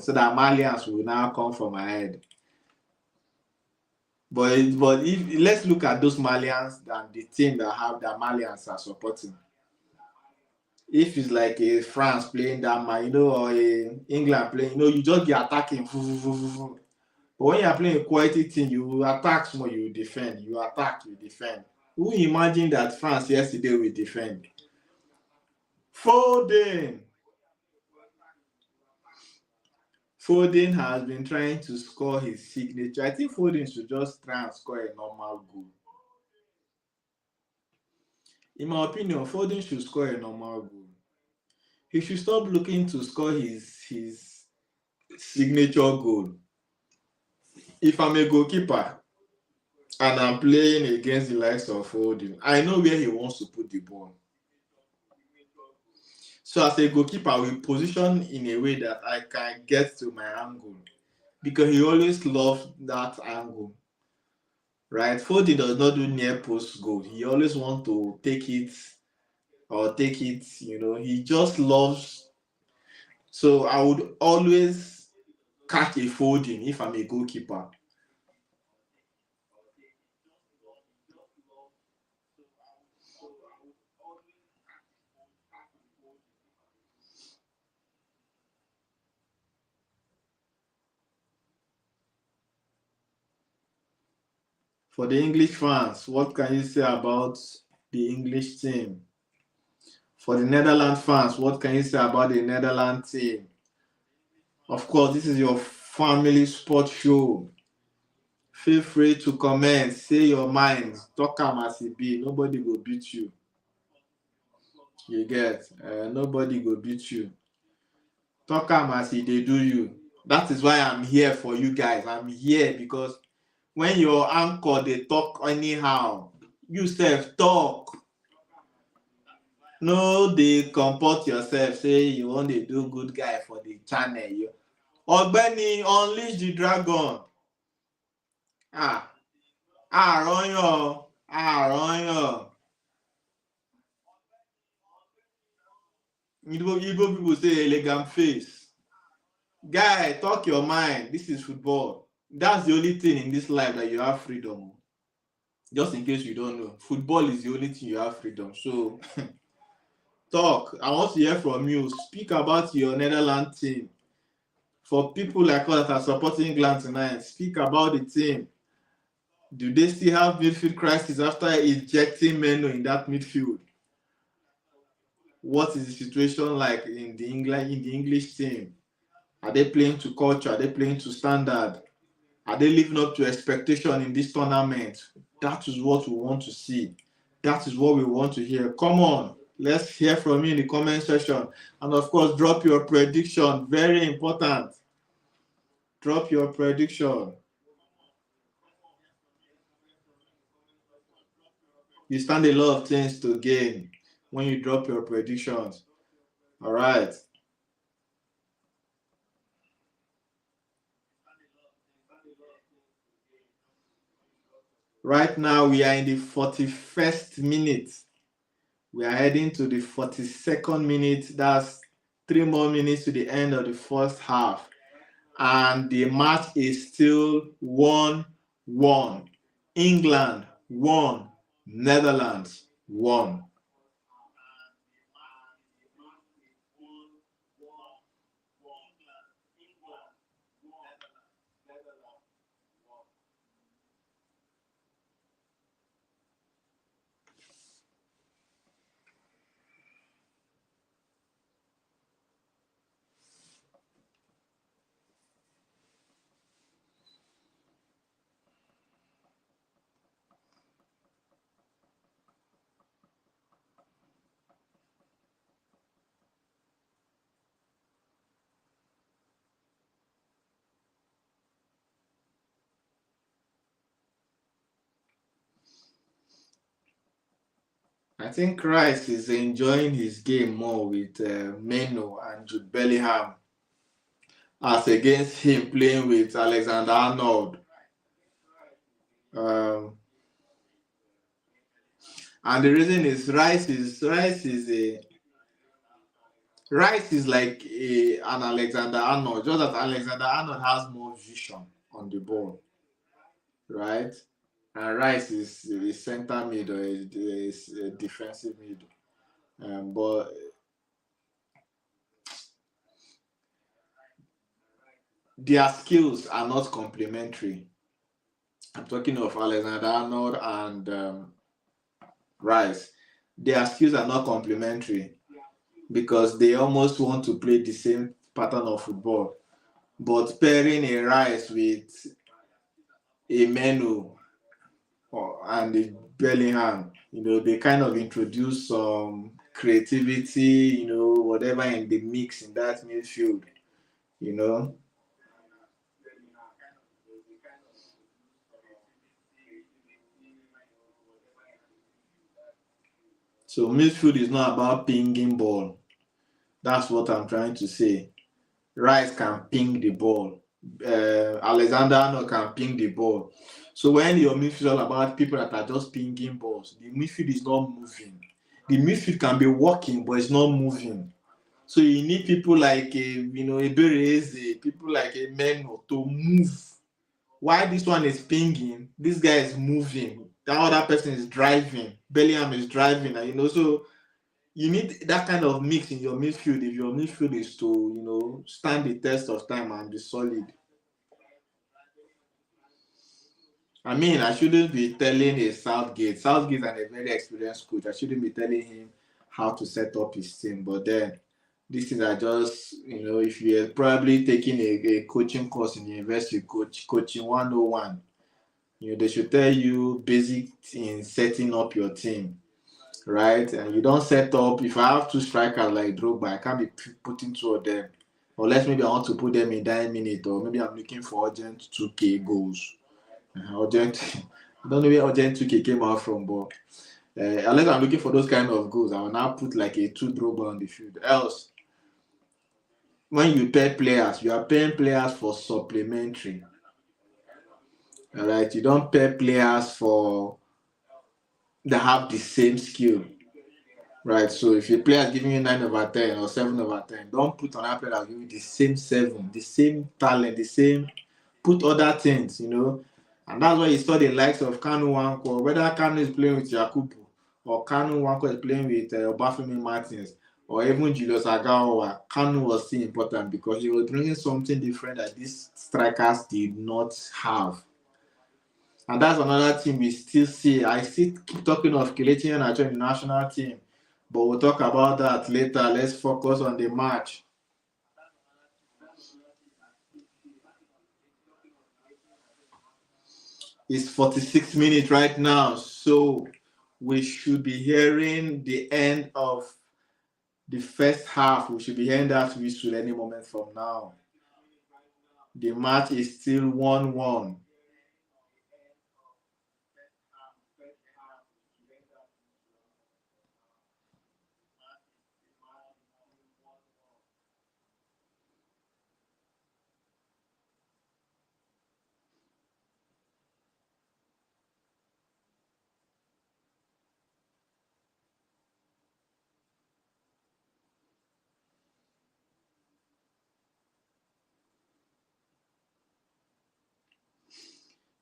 So that Malians will now come from my head. But if let's look at those Malians and the team that have the Malians are supporting. If it's like a France playing that man, or a England playing, you just be attacking. But when you are playing a quality team, you attack small, you defend. You attack, you defend. Who imagine that France yesterday will defend? Foden. Foden has been trying to score his signature. I think Foden should just try and score a normal goal. In my opinion, Foden should score a normal goal. He should stop looking to score his signature goal. If I'm a goalkeeper and I'm playing against the likes of Foden, I know where he wants to put the ball. So as a goalkeeper, I will position in a way that I can get to my angle because he always loves that angle. Right? Foden does not do near post goal. He always wants to take it. He just loves. So I would always catch a Foden if I'm a goalkeeper. For the English fans, what can you say about the English team? For the Netherlands fans, what can you say about the Netherlands team? Of course, this is your family sports show. Feel free to comment, say your mind, talk am as e be. Nobody go beat you. You get? Nobody go beat you. Talk am as e dey do you. That is why I'm here for you guys. I'm here because when your anchor dey talk anyhow, you sef talk. No dey comport yourself say you wan dey do good guy for the channel. Ọ̀gbẹ́ni unleash the dragon. Àrọ́yàn. Igbo people say elegant face. Guy, talk your mind. This is football. That's the only thing in this life that you have freedom. Just in case you don't know, football is the only thing you have freedom. So talk. I want to hear from you. Speak about your Netherlands team. For people like us that are supporting England tonight, speak about the team. Do they still have midfield crisis after ejecting Meno in that midfield? What is the situation like in the English team? Are they playing to culture? Are they playing to standard? Are they living up to expectation in this tournament? That is what we want to see. That is what we want to hear. Come on, let's hear from you in the comment section. And of course, drop your prediction. Very important. Drop your prediction. You stand a lot of things to gain when you drop your predictions. All right. Right now, we are in the 41st minute. We are heading to the 42nd minute. That's 3 more minutes to the end of the first half. And the match is still 1-1. England 1, Netherlands 1. I think Rice is enjoying his game more with Meno and Jude Bellingham as against him playing with Alexander Arnold. Um, and the reason is Rice is like an Alexander Arnold, just that Alexander Arnold has more vision on the ball, right? And Rice is center mid or is a defensive mid. But their skills are not complementary. I'm talking of Alexander Arnold and Rice. Their skills are not complementary because they almost want to play the same pattern of football. But pairing a Rice with a Menu and a Bellingham, they kind of introduce some creativity, whatever in the mix in that midfield, you know. So midfield is not about pinging ball. That's what I'm trying to say. Rice can ping the ball. Alexander Arnold can ping the ball. So when your midfield is all about people that are just pinging balls, the midfield is not moving. The midfield can be walking, but it's not moving. So you need people like Ebereze, people like a Meno to move. Why this one is pinging, this guy is moving. That other person is driving. Bellingham is driving, so you need that kind of mix in your midfield if your midfield is to, stand the test of time and be solid. I mean, I shouldn't be telling a Southgate is a very experienced coach. I shouldn't be telling him how to set up his team. But then, these things are just, if you're probably taking a coaching course in university, coaching 101, they should tell you basic in setting up your team, right? And you don't set up, if I have two strikers like Drogba, I can't be putting two of them. Unless maybe I want to put them in 9 minutes, or maybe I'm looking for urgent 2K goals. Urgent, I don't know where urgent 2K came out from, but unless I'm looking for those kind of goals, I will now put like a two Drogba on the field. Else, when you pay players, you are paying players for supplementary. All right, you don't pay players for that have the same skill. Right, so if a player is giving you 9/10 or 7/10, don't put another player that will give you the same seven, the same talent, the same. Put other things, and that's why you saw the likes of Kanu Wanko, whether Kanu is playing with Yakubu or Kanu Wanko is playing with Obafemi Martins or even Julius Agawa. Kanu was still important because he was bringing something different that these strikers did not have. And that's another thing we still see. I still keep talking of Kelechi Iheanacho in the national team, but we'll talk about that later. Let's focus on the match. It's 46 minutes right now, so we should be hearing the end of the first half. We should be hearing that whistle any moment from now. The match is still 1-1.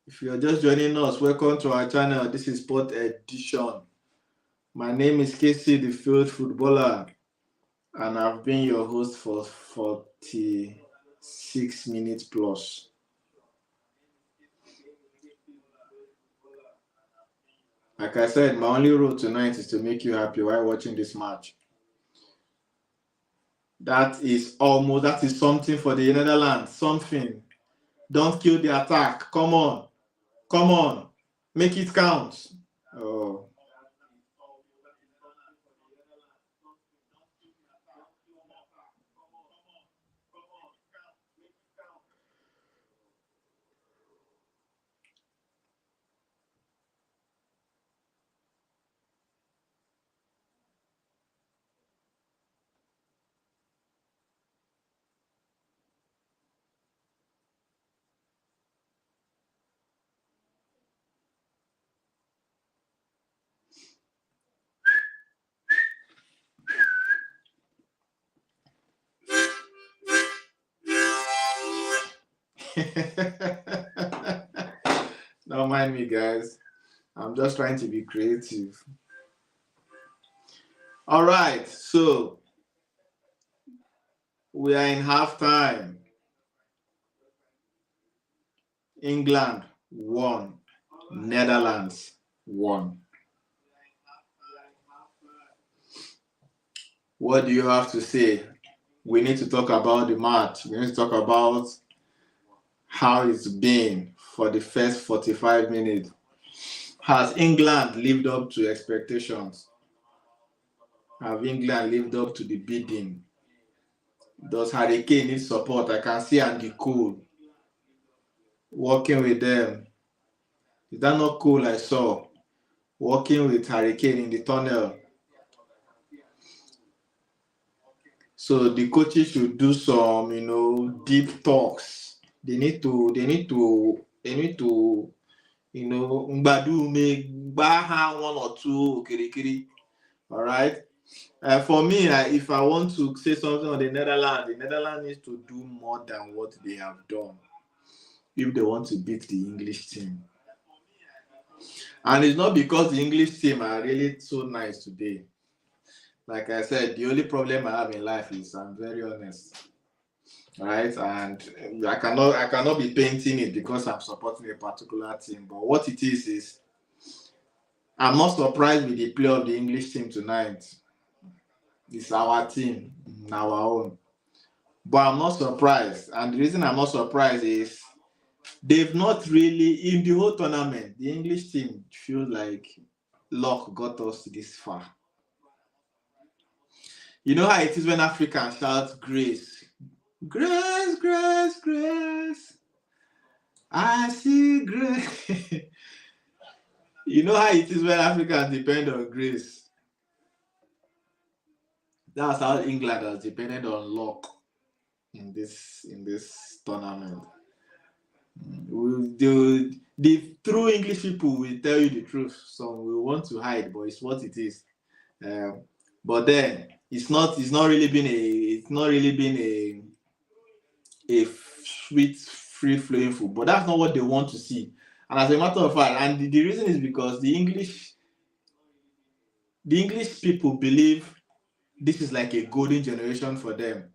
If you're just joining us, welcome to our channel. This is Sport Edition. My name is Casey, the field footballer, and I've been your host for 46 minutes plus. Like I said, my only role tonight is to make you happy while watching this match. That is something for the Netherlands. Something. Don't kill the attack. Come on. Come on. Make it count. Oh. Don't mind me, guys. I'm just trying to be creative. All right, so we are in halftime. England won. Netherlands won. What do you have to say? We need to talk about the match. We need to talk about how it's been for the first 45 minutes. Has England lived up to expectations? Have England lived up to the bidding? Does Harry Kane need support? I can see Andy Cole working with them. Is that not cool? I saw working with Harry Kane in the tunnel. So the coaches should do some, deep talks. They need to, Mbadu make Baha one or two kirikiri. All right. For me, if I want to say something on the Netherlands needs to do more than what they have done if they want to beat the English team. And it's not because the English team are really so nice today. Like I said, the only problem I have in life is I'm very honest. Right? And I cannot be painting it because I'm supporting a particular team. But what it is I'm not surprised with the play of the English team tonight. It's our team, our own. But I'm not surprised. And the reason I'm not surprised is they've not really, in the whole tournament, the English team feels like luck got us this far. You know how it is when Africans shout grace. Grace, grace, grace. I see grace. You know how it is when Africans depend on grace. That's how England has depended on luck in this tournament. The true English people will tell you the truth. Some will want to hide, but it's what it is. But then it's not really been a sweet, free flowing football. That's not what they want to see. And as a matter of fact, and the reason is because the English people believe this is like a golden generation for them.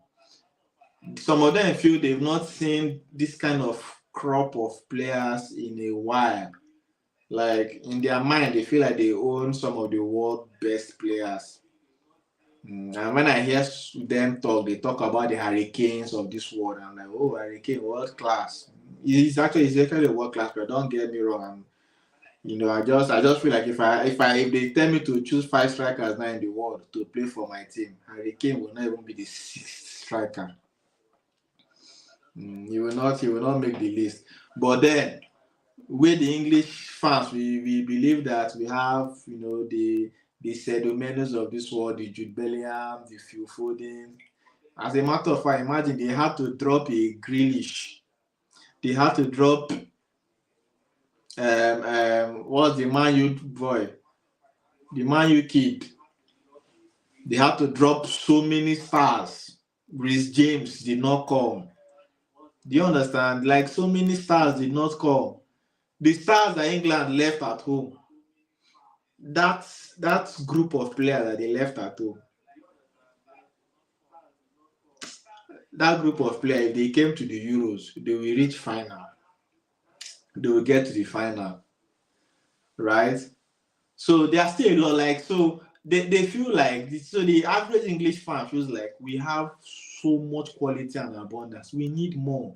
Some of them feel they've not seen this kind of crop of players in a while. Like in their mind, they feel like they own some of the world's best players. And when I hear them talk, they talk about the Hurricanes of this world. I'm like, oh, Hurricane, world class. He's actually a world class player. Don't get me wrong. I just feel like if they tell me to choose 5 strikers now in the world to play for my team, Hurricane will not even be the 6th striker. He will not make the list. But then, with the English fans, we believe that we have the Sadio Manes of this world, the Jude Bellingham, the Phil Foden. As a matter of fact, imagine they had to drop a Grealish. They had to drop what's the Man U boy? The Man U kid. They had to drop so many stars. Reece James did not come. Do you understand? Like so many stars did not come. The stars that England left at home. That group of players that they left at home. That group of players, if they came to the Euros, they will reach final. They will get to the final. Right? So they are still a lot like so they feel like the average English fan feels like we have so much quality and abundance. We need more.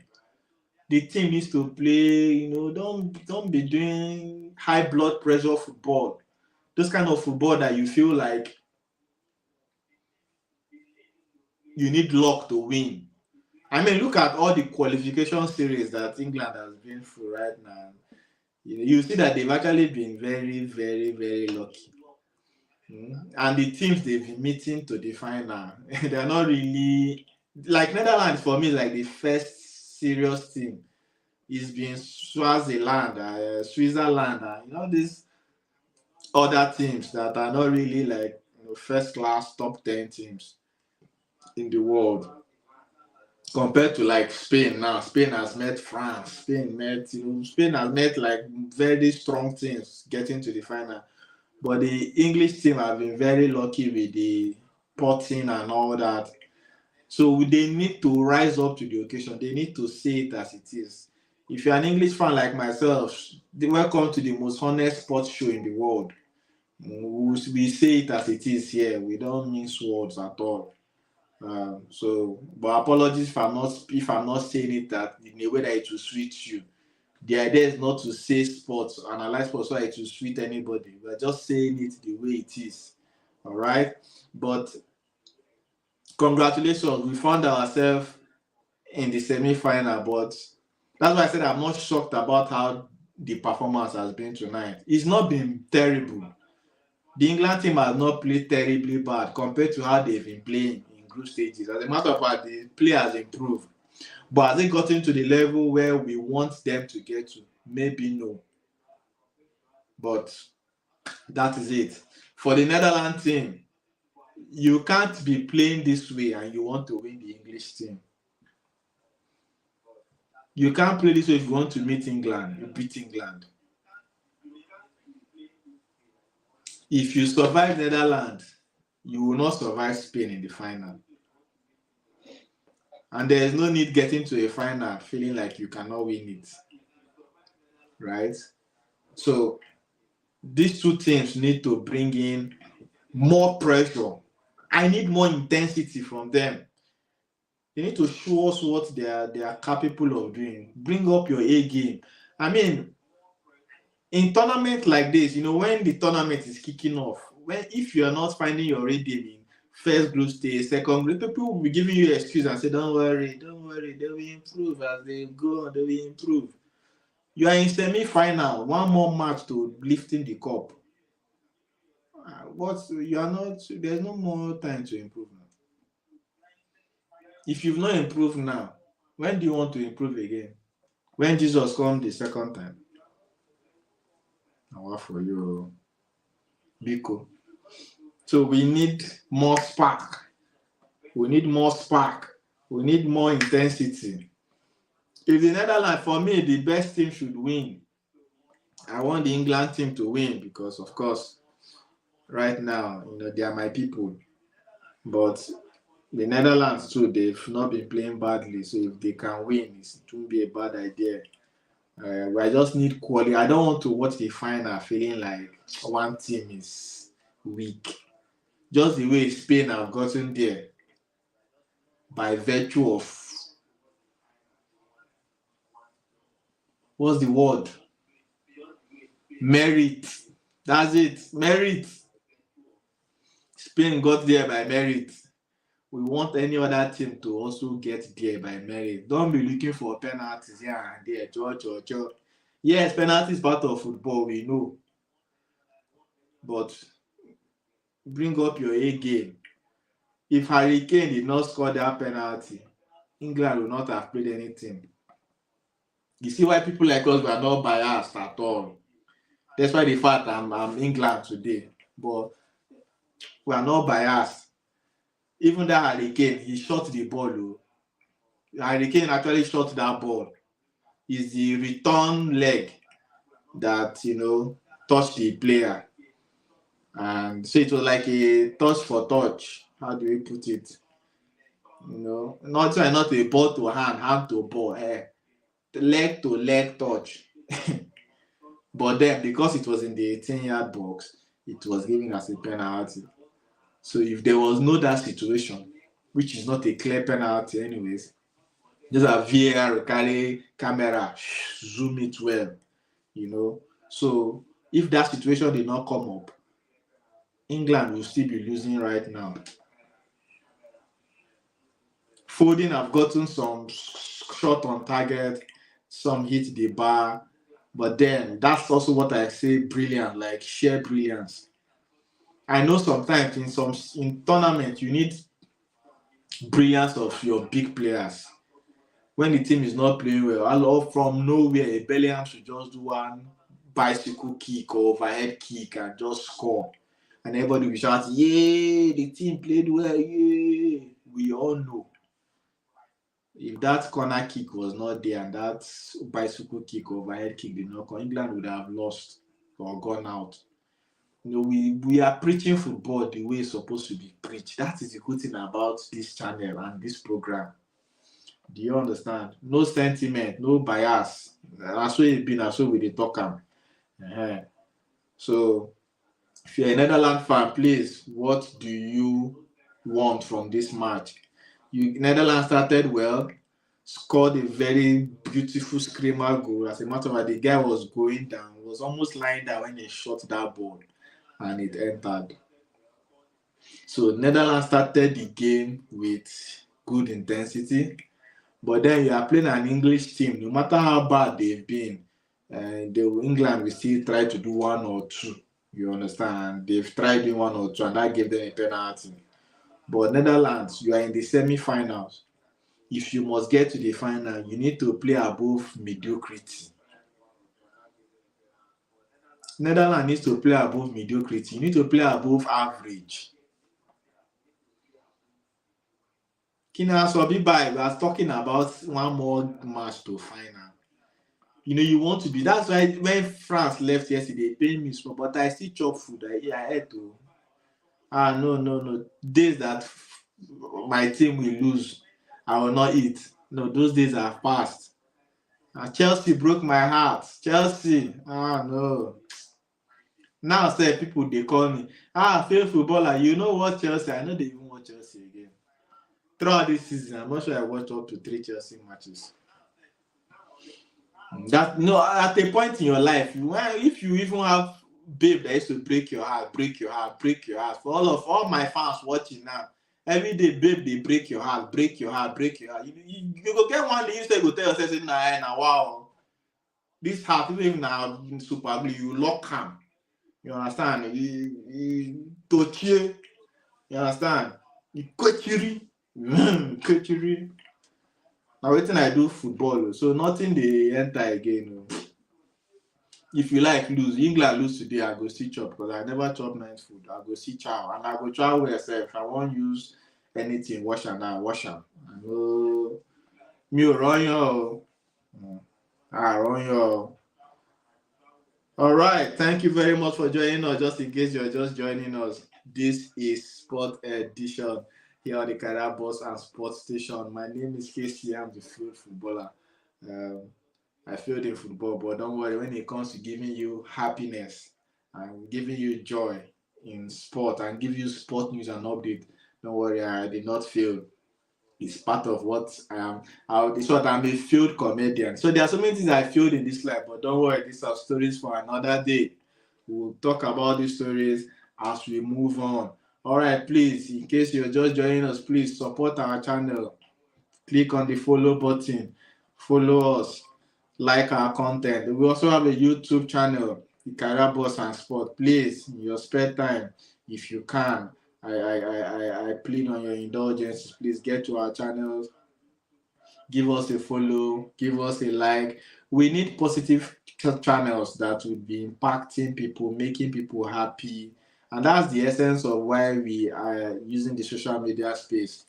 The team needs to play, don't be doing high blood pressure football. Those kind of football that you feel like you need luck to win. I mean, look at all the qualification series that England has been through right now. You see that they've actually been very, very, very lucky. And the teams they've been meeting to the final, they're not really like Netherlands for me, like the first serious team. It's been Swaziland, Switzerland, these other teams that are not really like first class top 10 teams in the world. compared to like Spain now. Spain has met France. Spain has met like very strong teams getting to the final. But the English team have been very lucky with the potting and all that. So they need to rise up to the occasion. They need to say it as it is. If you're an English fan like myself, welcome to the most honest sports show in the world. We say it as it is here. We don't mince words at all. But apologies if I'm not saying it that in a way that it will sweet you. The idea is not to say sports, analyze sports so it will sweet anybody. We're just saying it the way it is. All right. But congratulations, we found ourselves in the semi-final. But that's why I said I'm not shocked about how the performance has been tonight. It's not been terrible. The England team has not played terribly bad compared to how they've been playing in group stages. As a matter of fact, the play has improved. But has it gotten to the level where we want them to get to? Maybe no. But that is it. For the Netherlands team, you can't be playing this way and you want to win the English team. You can't play this way if you want to meet England. You beat England. If you survive Netherlands, you will not survive Spain in the final. And there is no need getting to a final feeling like you cannot win it. Right? So these two teams need to bring in more pressure. I need more intensity from them. They need to show us what they are capable of doing. Bring up your A game. I mean, in tournaments like this, when the tournament is kicking off, if you are not finding your rhythm in first group stage, second group, people will be giving you excuse and say, don't worry, they will improve as they go on, they will improve. You are in semi-final, one more match to lifting the cup. There's no more time to improve now. If you've not improved now, when do you want to improve again? When Jesus comes the second time? What for you, Biko? So we need more spark. We need more spark. We need more intensity. If the Netherlands, for me, the best team should win. I want the England team to win because, of course, right now, they are my people. But the Netherlands too, they've not been playing badly. So if they can win, it won't be a bad idea. I just need quality. I don't want to watch the final feeling like one team is weak. Just the way Spain have gotten there by virtue of what's the word? Merit. That's it. Merit. Spain got there by merit. We want any other team to also get there by merit. Don't be looking for penalties here and there. Cho. Yes, penalty is part of football, we know. But bring up your A game. If Harry Kane did not score that penalty, England will not have played anything. You see why people like us were not biased at all. That's why the fact I'm England today. But we are not biased. Even that Harry Kane, he shot the ball. Harry Kane actually shot that ball. It's the return leg that, touched the player. And so it was like a touch for touch. How do we put it? Not a ball to hand to ball. Leg to leg touch. But then, because it was in the 18-yard box, it was given as a penalty. So if there was no that situation, which is not a clear penalty anyways, just a VAR carry camera, zoom it well, So if that situation did not come up, England will still be losing right now. Foden have gotten some shot on target, some hit the bar, but then that's also what I say brilliant, like sheer brilliance. I know sometimes in tournaments you need brilliance of your big players. When the team is not playing well, all from nowhere, a Bellingham should just do one bicycle kick or overhead kick and just score. And everybody will shout, "Yay, the team played well, yay." We all know. If that corner kick was not there and that bicycle kick, overhead kick did not come, England would have lost or gone out. We are preaching football the way it's supposed to be preached. That is the good thing about this channel and this program. Do you understand? No sentiment, no bias. That's what it been, that's what we dey talk am. So if you're a Netherlands fan, please, what do you want from this match? Netherlands started well, scored a very beautiful screamer goal. As a matter of fact, the guy was going down, was almost lying down when he shot that ball and it entered. So Netherlands started the game with good intensity, but then you are playing an English team. No matter how bad they've been, England will still try to do one or two. You understand? They've tried doing one or two, and that gave them a penalty. But Netherlands, you are in the semi-finals. If you must get to the final, you need to play above mediocrity. Netherlands needs to play above mediocrity. You need to play above average. Kina Sobibai was talking about one more match to final. You want to be. That's why when France left yesterday, they paid me small, but I still chop food. I had to. No. Days that my team will lose, I will not eat. No, those days are past. Chelsea broke my heart. Chelsea. No. Now, say people they call me. Fair footballer. You know what Chelsea? I know they even watch Chelsea again. Throughout this season, I'm not sure I watched up to 3 Chelsea matches. That no, at a point in your life, if you even have babe that used to break your heart. For all my fans watching now, every day, babe, they break your heart. You go get one day, you say go tell yourself, say, nah, wow, this heart, even now Super Blue, you lock him. You understand? You touch you. You understand? You coachiri. Now waiting I do football, so nothing they enter again. If you like lose, England lose today, I go see chop because I never chop nice food. I go see chow and I go chow well self. I won't use anything, wash them. I know me run your run your. All right, thank you very much for joining us. Just in case you're just joining us, this is Sport Edition here on the Career Boss and Sports Station. My name is Casey. I'm the field footballer. I failed in football, but don't worry, when it comes to giving you happiness and giving you joy in sport and give you sport news and update, don't worry, I did not fail. It's part of what I am. I'm a field comedian. So there are so many things I failed in this life, but don't worry, these are stories for another day. We'll talk about these stories as we move on. All right, please, in case you're just joining us, please support our channel. Click on the follow button. Follow us. Like our content. We also have a YouTube channel, the Career Boss and Sport. Please, in your spare time, if you can, I plead on your indulgence. Please get to our channels, give us a follow, give us a like. We need positive channels that will be impacting people, making people happy, and that's the essence of why we are using the social media space.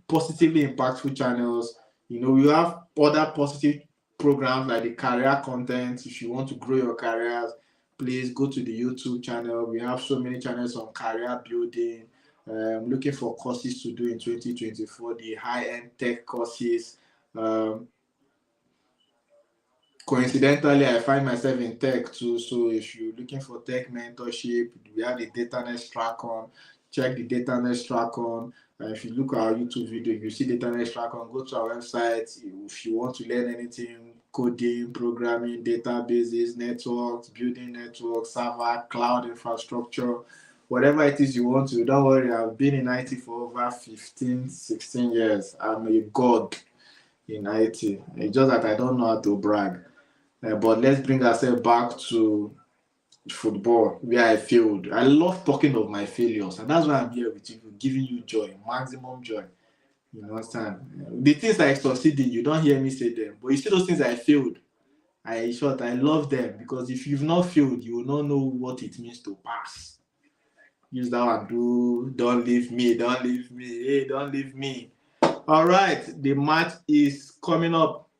Positively impactful channels. We have other positive programs like the career content. If you want to grow your careers, please go to the YouTube channel. We have so many channels on career building. Looking for courses to do in 2024, the high-end tech courses. Coincidentally, I find myself in tech too. So if you're looking for tech mentorship, we have the DataNet track on. Check the DataNet track on. If you look at our YouTube video, you see DataNet track on. Go to our website. If you want to learn anything, coding, programming, databases, networks, building networks, server, cloud infrastructure, whatever it is you want to, don't worry. I've been in IT for over 15, 16 years. I'm a god in IT. It's just that I don't know how to brag. But let's bring ourselves back to football, where I failed. I love talking of my failures, and that's why I'm here with you, giving you joy, maximum joy. You understand? The things I succeeded, you don't hear me say them, but you see those things I failed. I love them because if you've not failed, you will not know what it means to pass. Use that one, don't leave me, hey, don't leave me. All right, the match is coming up.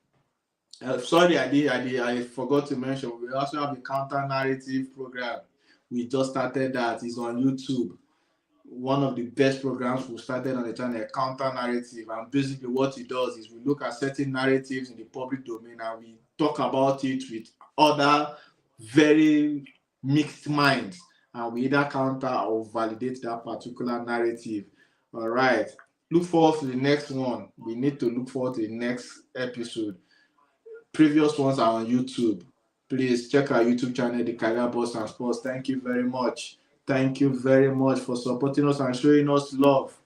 Sorry, I forgot to mention. We also have a counter narrative program. We just started that. It's on YouTube. One of the best programs we started on the channel, counter narrative. And basically, what it does is we look at certain narratives in the public domain and we talk about it with other very mixed minds, and we either counter or validate that particular narrative. All right. Look forward to the next one. We need to look forward to the next episode. Previous ones are on YouTube. Please check our YouTube channel, The Career Boss and Sports. Thank you very much. Thank you very much for supporting us and showing us love.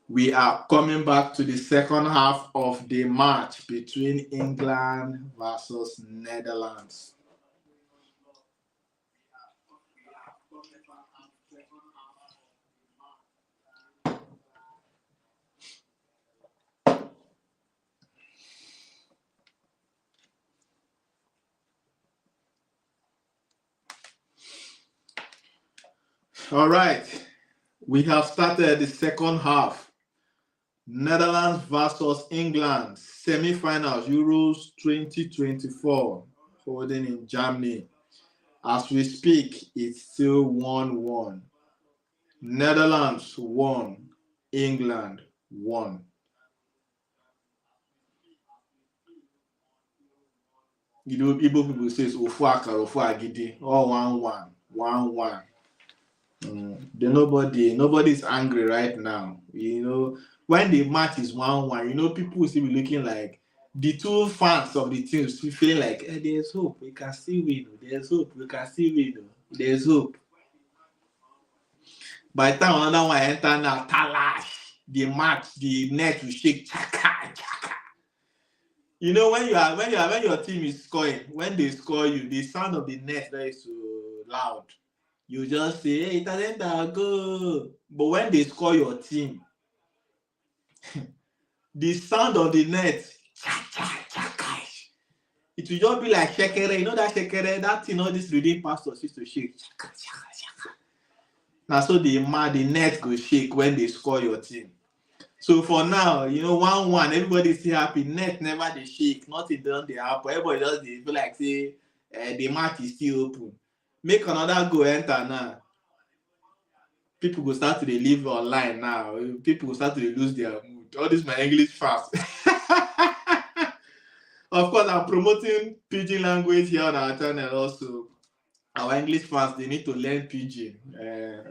We are coming back to the second half of the match between England versus Netherlands. All right, we have started the second half. Netherlands versus England, semi-finals, Euros 2024, holding in Germany. As we speak, it's still 1-1. Netherlands won, England won. You know, Igbo people say Ofu Akara, Ofu Agidi, all 1-1, 1-1. Nobody's angry right now. You know, when the match is 1-1, you know, people will still be looking like the two fans of the teams feel like there's hope, we can still win. There's hope, we can still win. There's hope. By the time another one enter now, talash, the match, the net will shake, chaka, chaka. You know, when your team is scoring, when they score you, the sound of the net there is so loud. You just say, hey, Talenta, go. But when they score your team, the sound of the net, it will just be like shekere. You know that shekere, that thing all these reading pastors used to shake. Now, so the net go shake when they score your team. So for now, you know, 1-1, everybody still happy. Net never they shake, nothing done they happen. Everybody just they feel like say the match is still open. Make another go enter now. People go start to live online now. People will start to lose their mood. All this my English fast. Of course, I'm promoting pidgin language here on our channel also. Our English fans, they need to learn pidgin.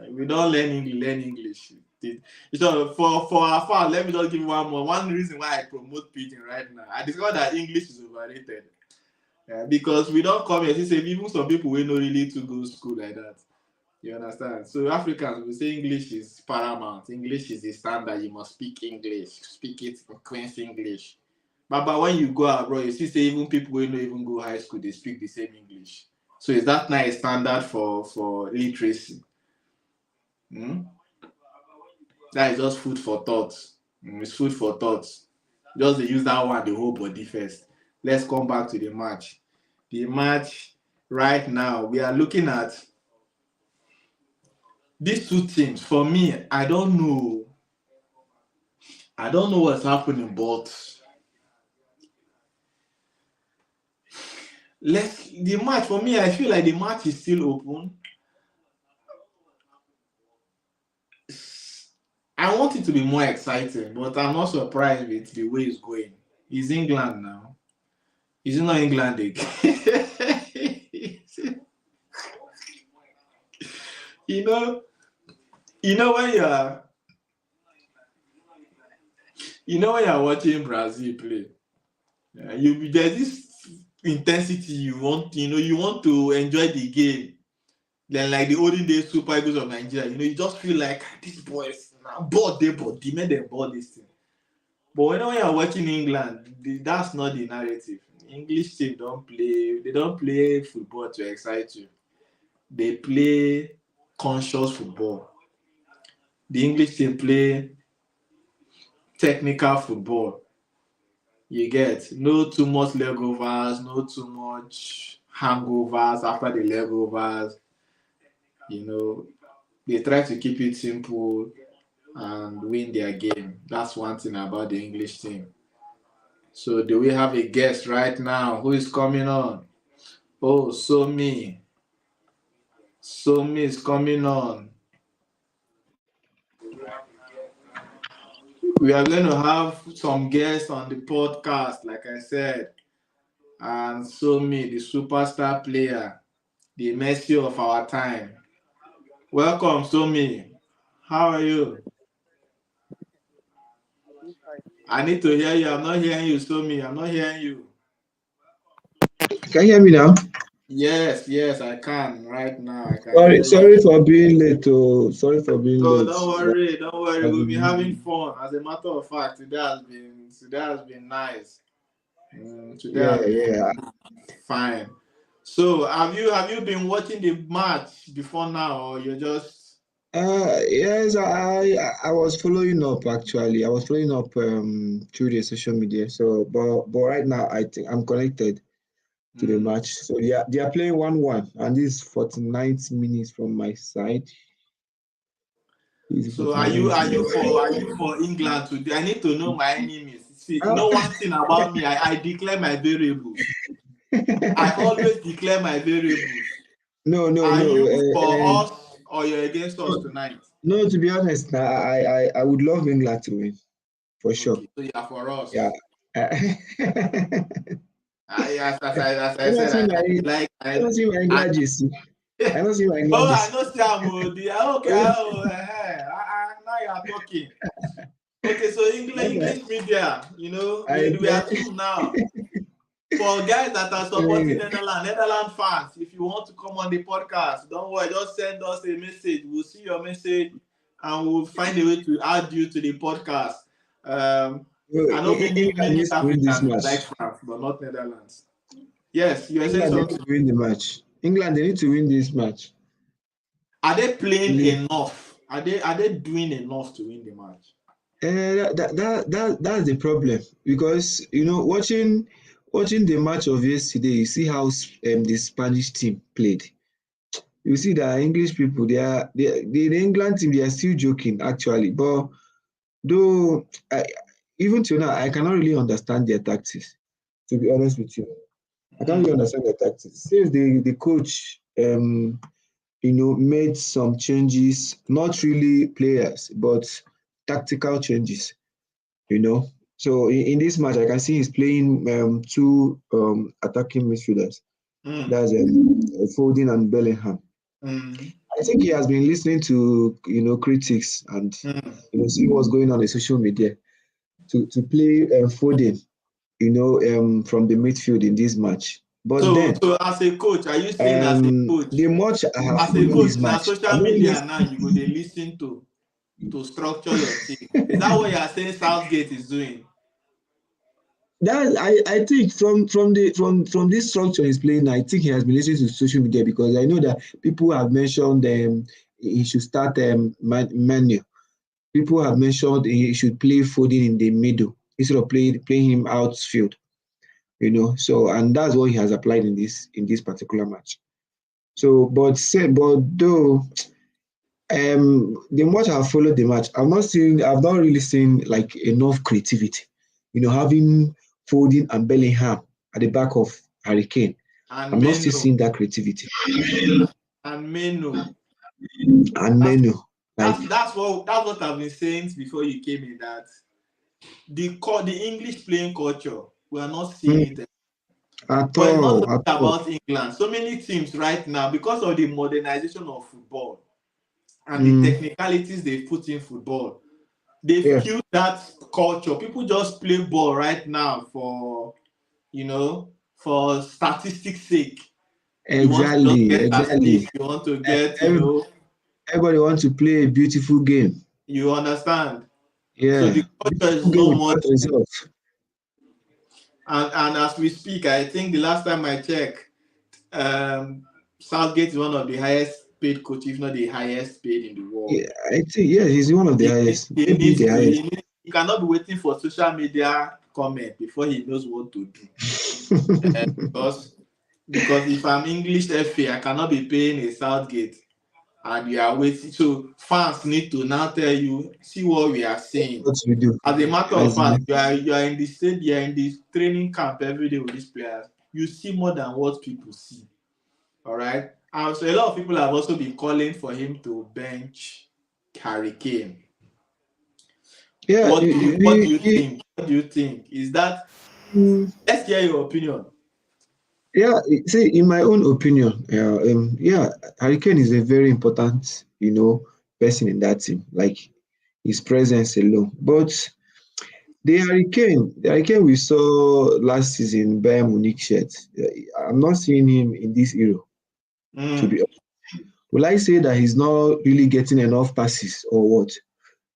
We don't learn English. So for our fans, let me just give you one reason why I promote pidgin right now. I discovered that English is overrated. Because we don't come here. Even some people will not really to go to school like that. You understand? So Africans will say English is paramount. English is the standard. You must speak English. Speak it in Queen's English. But when you go abroad, you see say even people who don't even go high school, they speak the same English. So is that not a standard for literacy? That is just food for thought. It's food for thought. Just use that one, the whole body first. Let's come back to the match. The match right now, we are looking at these two teams. For me, I don't know what's happening, but the match, for me, I feel like the match is still open. I want it to be more exciting, but I'm not surprised with the way it's going. It's England now. Is it not England again? you know when you're watching Brazil play, there's this intensity you want to enjoy the game. Then like the olden days Super Eagles of Nigeria, you just feel like these boys now bored they made them board this thing. But when you're watching England, that's not the narrative. English team they don't play football to excite you. They play conscious football. The English team play technical football. You get no too much legovers, no too much hangovers after the legovers. They try to keep it simple and win their game. That's one thing about the English team. So do we have a guest right now? Who is coming on? Oh, Somi. Somi is coming on. We are going to have some guests on the podcast, like I said. And Somi, the superstar player, the Messi of our time. Welcome, Somi. How are you? I need to hear you. I'm not hearing you, Somi. I'm not hearing you. Can you hear me now? Yes, I can. Right now, I can Sorry, hear you. sorry for being late. Oh, sorry for being No, late. don't worry, don't worry. I've We'll be having been- fun. As a matter of fact, today has been nice. Today Yeah, has been yeah. fine. So, have you been watching the match before now, or you're just Yes, I was following up actually. I was following up through the social media. So, but right now I think I'm connected to the mm. match. So they are playing 1-1, and this is 49th minutes from my side. This is So are you 49th are you minute. for are you for England today? I need to know my enemies. See, you Ah, know one thing about me, I declare my variables. I always declare my variables. no, no, Are no. you for us or you're against us No, tonight? no, to be honest, I would love England to win for sure. Okay, so you're for Yeah. us. I As I don't said, see my I like I don't see my I England jersey. I don't see my oh, England I jersey. know Sam. Okay, now you are talking. Okay, so English media, we I are two now. For guys that are supporting Netherlands fans, if you want to come on the podcast, don't worry, just send us a message. We'll see your message and we'll find a way to add you to the podcast. I know many England many needs to win this Africans like match. France, but not Netherlands. Yes, you are saying England they need something. to win the match. England they need to win this match. Are they playing Really. enough? Are they doing enough to win the match? That's the problem because watching the match of yesterday, you see how the Spanish team played. You see that English people, the England team, they are still joking actually. But though, even till now, I cannot really understand their tactics. To be honest with you, I can't really Mm. understand their tactics. Since the coach, made some changes, not really players, but tactical changes. You know, so in this match, I can see he's playing two attacking midfielders. Mm. That's Foden and Bellingham. Mm. I think he has been listening to critics and Mm. see what's going on in social media to play Foden from the midfield in this match. But So, then as a coach, are you saying as a coach, the much I have as a followed coach, this now match, social I've not really media now you go they listen to structure your team? Is that what you are saying Southgate is doing? that I think from this structure he's playing, I think he has been listening to social media because I know that people have mentioned he should start Manu. People have mentioned he should play Foden in the middle instead of playing him outfield. So and that's what he has applied in this particular match. So, but though the much I've followed the match, I've not really seen like enough creativity. Having Foden and Bellingham at the back of Hurricane, And I'm not still Meno seeing that creativity. and Meno. And That's Menu, like that's what I've been saying before you came in, that the English playing culture, we are not seeing mm, it. at But it's not all, just at all. about England. So many teams right now, because of the modernization of football and the Mm, technicalities they put in football, they've yeah, killed that culture. People just play ball right now for statistics sake. You want to just exactly, get exactly. assist, you want to E- get, Every, everybody wants to play a beautiful game. you understand. So the Yeah, culture beautiful is game no more. without results. And as we speak, I think the last time I checked, Southgate is one of the highest paid coaches, if not the highest paid in the world. Yeah, I think yeah, he's one of the He, highest, he maybe needs the to. highest. He cannot be waiting for social media comment before he knows what to do. Because if I'm English FA, I cannot be paying a Southgate. and you are waiting. So fans need to now tell you, see what we are saying. What we do. As a matter of As fact, you are in the state, you are in the training camp every day with these players. You see more than what people see. All right. And so a lot of people have also been calling for him to bench Harry Kane. yeah, What do you think? What do you think? Is that, let's hear your opinion. yeah. See, in my own opinion, yeah, Harry Kane is a very important, person in that team. Like his presence alone. But the Hurricane we saw last season, Bayern Munich shirt. I'm not seeing him in this hero. To be Mm. honest, will I say that he's not really getting enough passes or what?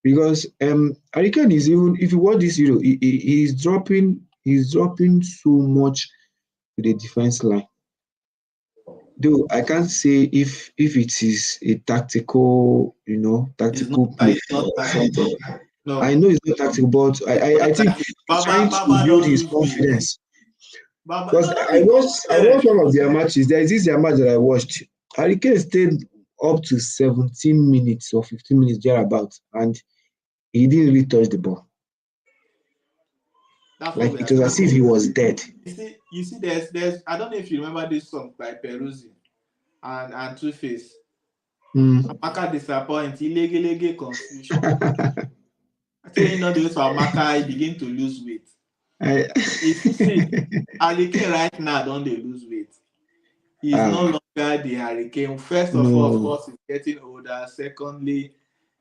Because Hurricane is, even if you watch this hero, he's dropping so much to the defense line. Though I can't say if it is a tactical, tactical play It's not or tactical. something. I No. know it's not tactical, but I think he's trying to Baba build don't his lose weight. confidence. Baba, Because no, no, I be watched I confident. watched one of their matches. There is this their match that I watched. Harry Kane stayed up to 17 minutes or 15 minutes thereabout, and he didn't really touch the ball. That's what Like we it are was saying. as if he was dead. You see, there's. I don't know if you remember this song by Peruzzi and Two Face. Mm. Amaka disappoint, illegally confusion. I tell you, not this for Amaka, he begin to lose weight. I, If you see, Hurricane right now don't they lose weight. He's no ah, longer the Hurricane. First of all, of no. course, he's getting older. Secondly,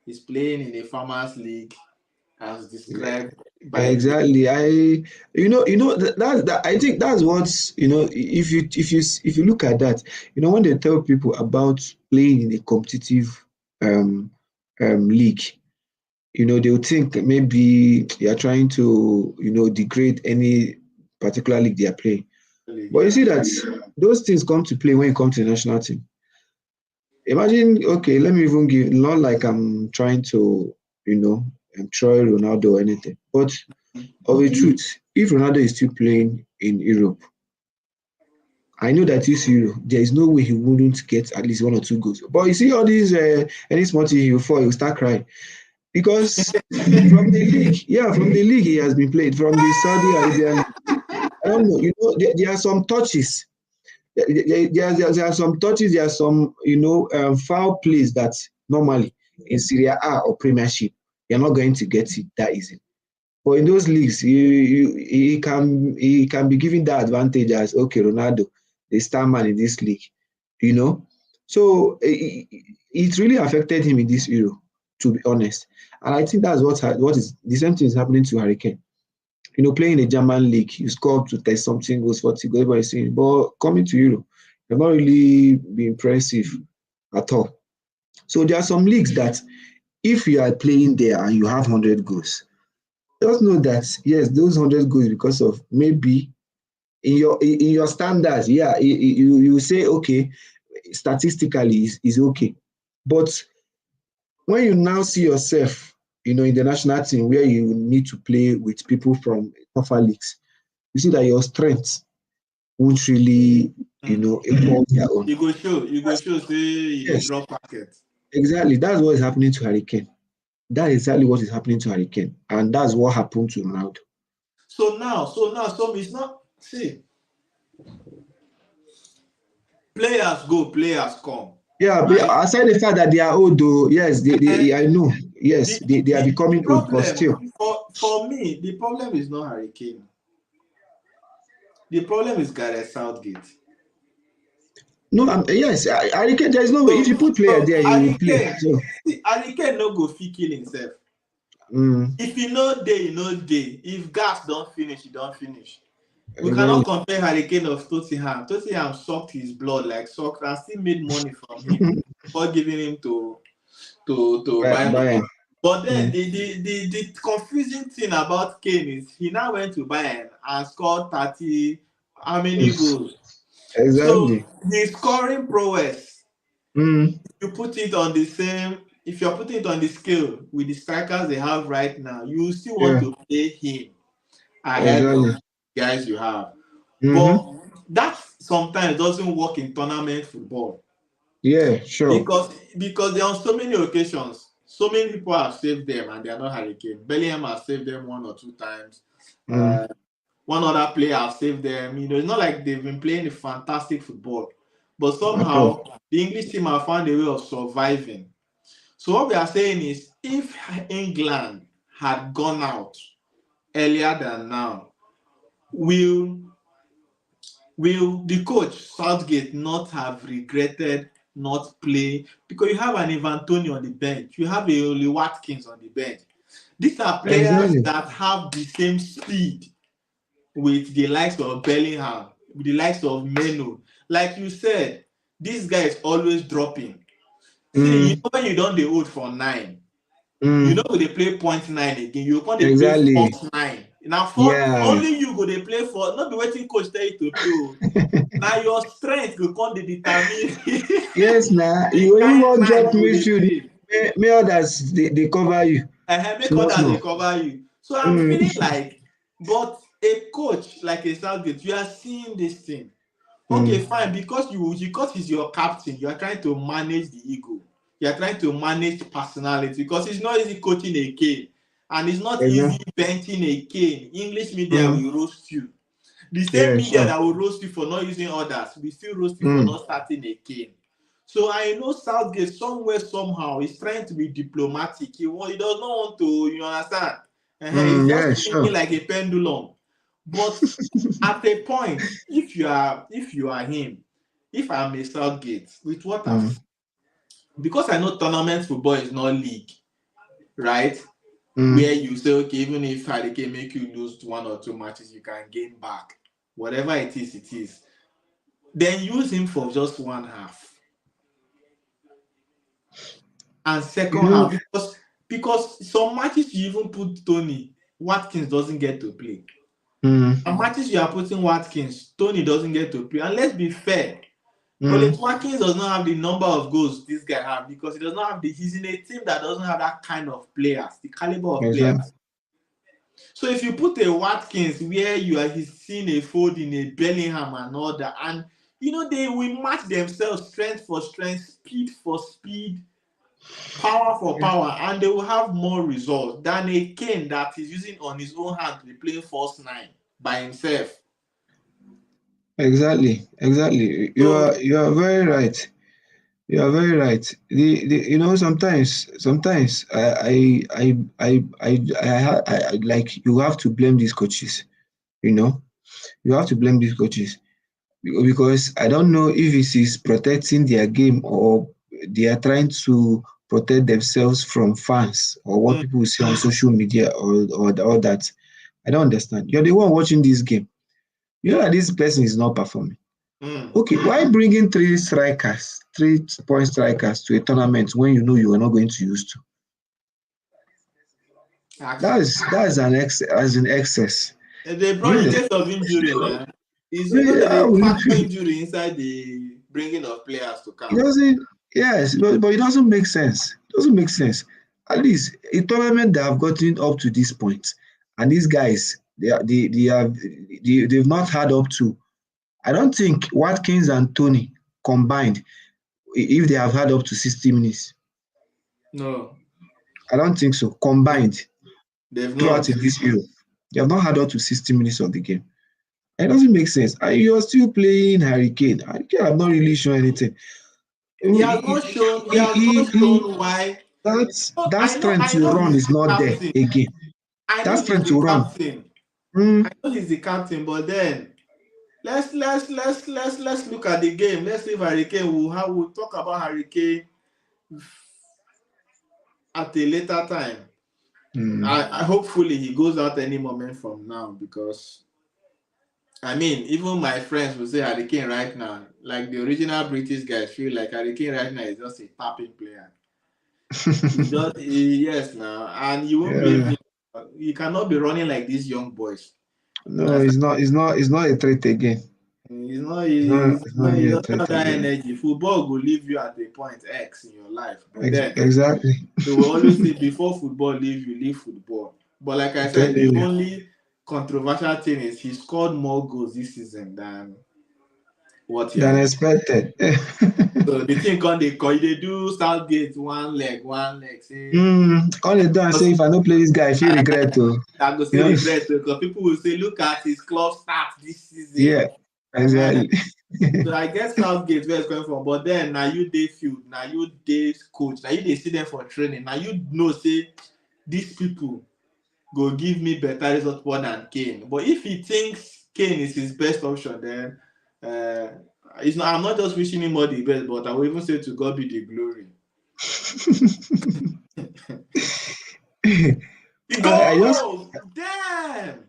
he's playing in a farmers league, as described by the. Exactly. That I think that's what's, if you look at that, when they tell people about playing in a competitive um league, they'll think maybe you're trying to, degrade any particular league they are playing. League, But you yeah. see that those things come to play when you come to the national team. Imagine, okay, let me even give, not like I'm trying to, Troy Ronaldo or anything, but of a truth, if Ronaldo is still playing in Europe, I know that this Euro, there is no way he wouldn't get at least one or two goals. But you see all these, any small thing he will fall, he will start crying. Because from the league he has been played, from the Saudi Arabian league. I don't know, there are some touches. There are some touches, there are some, foul plays that normally in Serie A or Premiership, you're not going to get it that easy. But in those leagues, he can be given that advantage as, okay, Ronaldo, the star man in this league, you know. So it really affected him in this Euro, to be honest. And I think that's what is the same thing is happening to Hurricane. Playing in a German league, you score up to 30 something goals, 40 goals, everybody's saying, but coming to Euro, you're not really be impressive at all. So there are some leagues that if you are playing there and you have 100 goals, just know that yes, those 100 goals because of maybe in your standards, yeah, you say okay, statistically is okay, but when you now see yourself, in the national team where you need to play with people from tougher leagues, you see that your strength won't really, equal their own. You go show, say you Yes, drop packet. exactly. That's what is happening to Hurricane. That is exactly what is happening to Hurricane, and that's what happened to Ronaldo. So it's not, see, players go, players come, Yeah, right? aside the fact that they are old, though, yes, I know, yes, the, they are the becoming old, but problem still, for me, the problem is not Hurricane. The problem is Gareth Southgate. no, yes, Hurricane. There is no way if So you put player so there, he will play. Hurricane, So, see, Hurricane no go fit kill himself. mm, If he no dey, he no dey. If gas don't finish, he don't finish. We exactly. cannot compare Hurricane of Tottenham. Tottenham sucked his blood like sucked and still made money from him before giving him to Bayern Bayern. Munich. But then Mm, the confusing thing about Kane is he now went to Bayern and scored 30, how many goals? So exactly. the scoring prowess, Mm, you put it on the same, if you're putting it on the scale with the strikers they have right now, you still want yeah, to play him ahead of exactly. guys you have. Mm-hmm. But that sometimes doesn't work in tournament football. Yeah, sure. Because there are so many occasions, so many people have saved them and they are not Harry Kane. Bellingham has saved them 1 or 2 times. Mm. One other player have saved them. It's not like they've been playing a fantastic football, but At somehow all. the English team have found a way of surviving. So what we are saying is, if England had gone out earlier than now, will will the coach Southgate not have regretted not playing? Because you have an Ivan Toney on the bench, you have a Oli Watkins on the bench. These are players Exactly. that have the same speed with the likes of Bellingham, with the likes of Menu. Like you said, this guy is always dropping. See, Mm. when you don't dey hold for 9, you know Mm. go dey play .9 again, you come dey play Exactly. false 9. Now for Yeah. only you go dey play for, not be wetin coach tell you to play o. Na your strength go come dey determine Yes, now you the even kind want 9 drop you go dey midfield. play. May others they cover you. Make Small, others small. dey cover you. So I'm Mm. feeling like, but a coach like a Southgate, you are seeing this thing. Okay, Mm. fine, because he's your captain, you are trying to manage the ego. You are trying to manage personality, because it's not easy coaching a cane, and it's not easy Exactly. benching a cane. English media Mm. will roast you. The same Yeah, media sure. that will roast you for not using others will still roast you for Mm. not starting a cane. So I know Southgate somewhere somehow is trying to be diplomatic. He does not want to, you understand? He's Mm. Yeah, just swinging sure. like a pendulum. But at a point, if you are him, if I'm a Southgate, with what Mm. because I know tournament football is not league, right? Mm. Where you say, okay, even if Harry can make you lose 1 or 2 matches, you can gain back. Whatever it is, it is. Then use him for just one half. And You second know. half, because some matches you even put Tony, Watkins doesn't get to play. Mm. And matches you are putting Watkins, Tony doesn't get to play. And let's be fair, Mm. Ole Watkins does not have the number of goals this guy has, because he does not have he's in a team that doesn't have that kind of players, the caliber of players. Exactly. So if you put a Watkins where he's seen a Fold in a Bellingham and all that, and they will match themselves strength for strength, speed for speed, power for power, and they will have more results than a Kane that is using on his own hand to be playing false 9 by himself. Exactly. Exactly. You So are you are very right. You are very right. Sometimes I like you have to blame these coaches. You know, you have to blame these coaches because I don't know if it is protecting their game or they are trying to protect themselves from fans or what mm, people will say on social media or all that. I don't understand. You're the one watching this game. You know that this person is not performing. mm, Okay, why bringing three strikers, 3 point strikers to a tournament when you know you are not going to use two? actually. That's an excess. They You brought in case understand? of injury So, now. Is that how they will factor you, injury inside the bringing of players to it camp? doesn't, yes, but it doesn't make sense. It doesn't make sense. At least a tournament that have gotten up to this point, and these guys, they've not had up to. I don't think Watkins and Tony combined, if they have had up to 60 minutes. No, I don't think so. Combined they've throughout not. in this Euro, they have not had up to 60 minutes of the game. It doesn't make sense. And you're still playing Hurricane. Hurricane have not really shown anything. He He, has not shown. He he, has he, not he, shown why. that I know. strength I to know run he's is the not there captain. again. I That know he's strength the to run. captain. I Mm, know he's the captain. But then let's look at the game. Let's see if Hurricane we'll talk about Hurricane at a later time. mm, I hopefully he goes out any moment from now, because I mean, even my friends will say Hurricane right now, like the original British guys feel like Hurricane right now is just a tapping player. Yes, now, and you won't blame yeah. him. You cannot be running like these young boys. You No, understand? it's not. It's not a threat again. He's not. It's not. He's It's not not. He really a doesn't threat have that again. energy. Football will leave you at a point X in your life, but then Exactly. they will always say before football leave you, leave football. But like I I'm said, telling the you, only controversial thing is he scored more goals this season than what he than has. expected. So the thing on they do Southgate one leg. Say, All they done say if I don't play this guy, I feel regret to. I go You still know? regret because people will say, look at his club stats this season. Yeah, exactly. So I guess Southgate where it's coming from. But then now you day field, now you day coach, now you they see them for training. Now you know say these people go give me better result more than Kane. But if he thinks Kane is his best option, then it's not. I'm not just wishing him all the best, but I will even say to God be the glory. The I just goal, damn.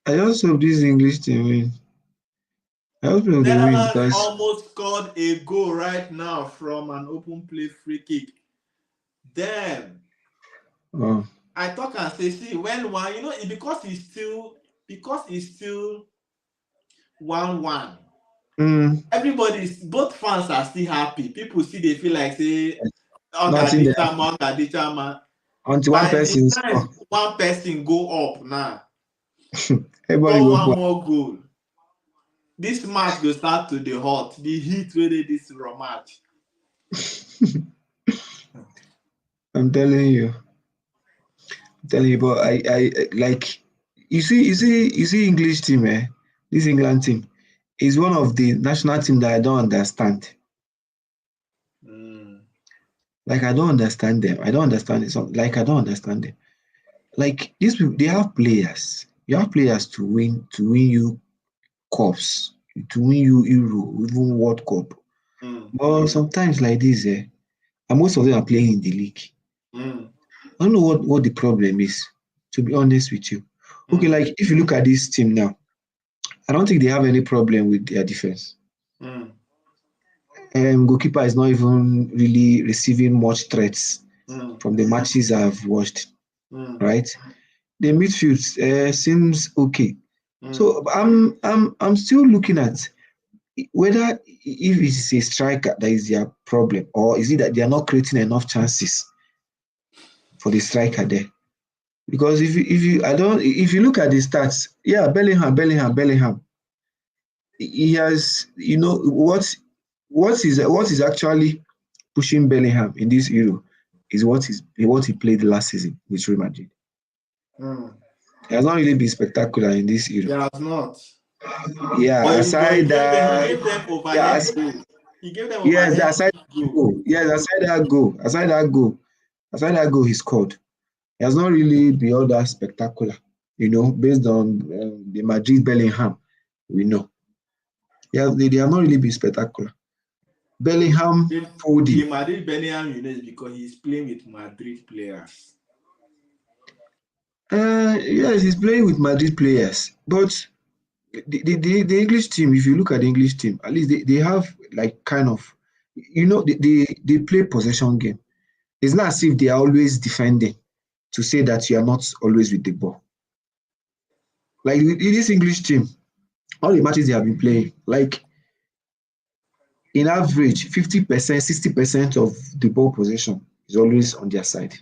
I just hope this English team win. I hope they win Netherlands because almost scored a goal right now from an open play free kick. Damn. oh, I talk and say, see, when one, because it's still 1-1. Everybody's both fans are still happy. People see they feel like say nothing there man. until one By the person time score. one person go up now, Everybody score go one for. more goal. This match will start to the hot. The heat really this raw match. I'm telling you. But I like you see English team, this England team is one of the national team that I don't understand. Like I don't understand them. I don't understand it. Like I don't understand them. Like these people, they have players. You have players to win you cups, to win you Euro, even World Cup. But sometimes like this, and most of them are playing in the league. I don't know what the problem is, to be honest with you. Okay, like if you look at this team now, I don't think they have any problem with their defense. Goalkeeper is not even really receiving much threats from the matches I've watched, right? The midfield seems okay. So I'm still looking at whether if it is a striker that is their problem, or is it that they are not creating enough chances for the striker there. Because if you look at the stats, yeah, Bellingham, he has what is actually pushing Bellingham in this Euro is what he played last season with Real Madrid. He has not really been spectacular in this He Euro. has not. Yeah, But he aside gave them, that, yeah, overhead goal. He gave them yes, overhead aside goal. aside that goal he scored. He has not really been all that spectacular, based on the Madrid Bellingham, we know. They have not really been spectacular. Bellingham, The Foden. Madrid Bellingham, is because he's playing with Madrid players. Yes, he's playing with Madrid players, but the English team, if you look at the English team, at least they have like kind of, they play possession game. It's not as if they are always defending to say that you are not always with the ball. Like with this English team, all the matches they have been playing, like in average, 50%, 60% of the ball possession is always on their side.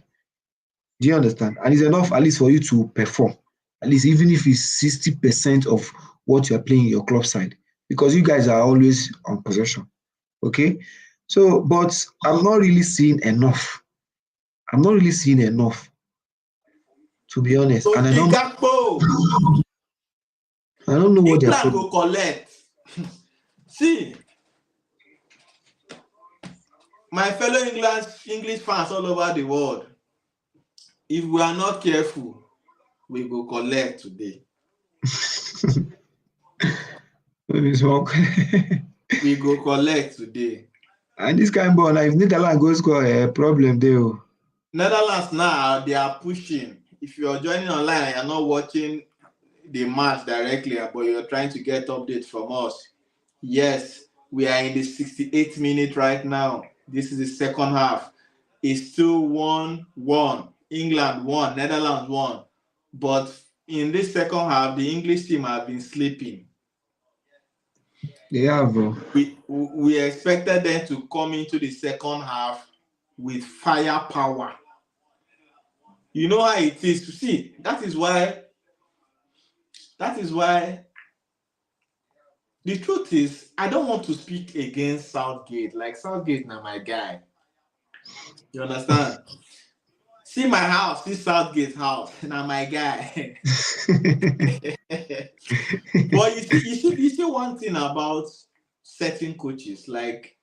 Do you understand? And it's enough at least for you to perform. At least even if it's 60% of what you are playing in your club side, because you guys are always on possession. Okay? So, but I'm not really seeing enough. I'm not really seeing enough, to be honest. So And Gakpo, I don't know what their England problem. will collect. See, my fellow English fans all over the world, if we are not careful, we go collect today. We go collect today. And this kind of ball, now if Netherlands go score, a problem there. Netherlands now, they are pushing. If you're joining online and you're not watching the match directly, but you're trying to get updates from us, yes, we are in the 68th minute right now. This is the second half. It's still 1-1. England won, Netherlands won. But in this second half, the English team have been sleeping. They have, bro. We expected them to come into the second half with firepower. You know how it is. See, that is why The truth is, I don't want to speak against Southgate. Like Southgate, now my guy. You understand? See my house, see Southgate house, now my guy. But you see one thing about certain coaches, like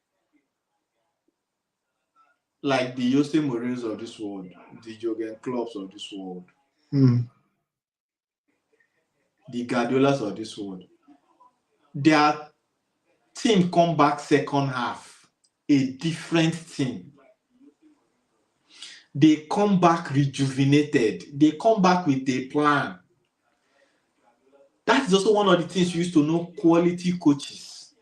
the Jose Mourinho's of this world, the Jurgen Klopps of this world, the Guardiolas of this world. Their team come back second half, a different team. They come back rejuvenated. They come back with a plan. That is also one of the things you used to know quality coaches.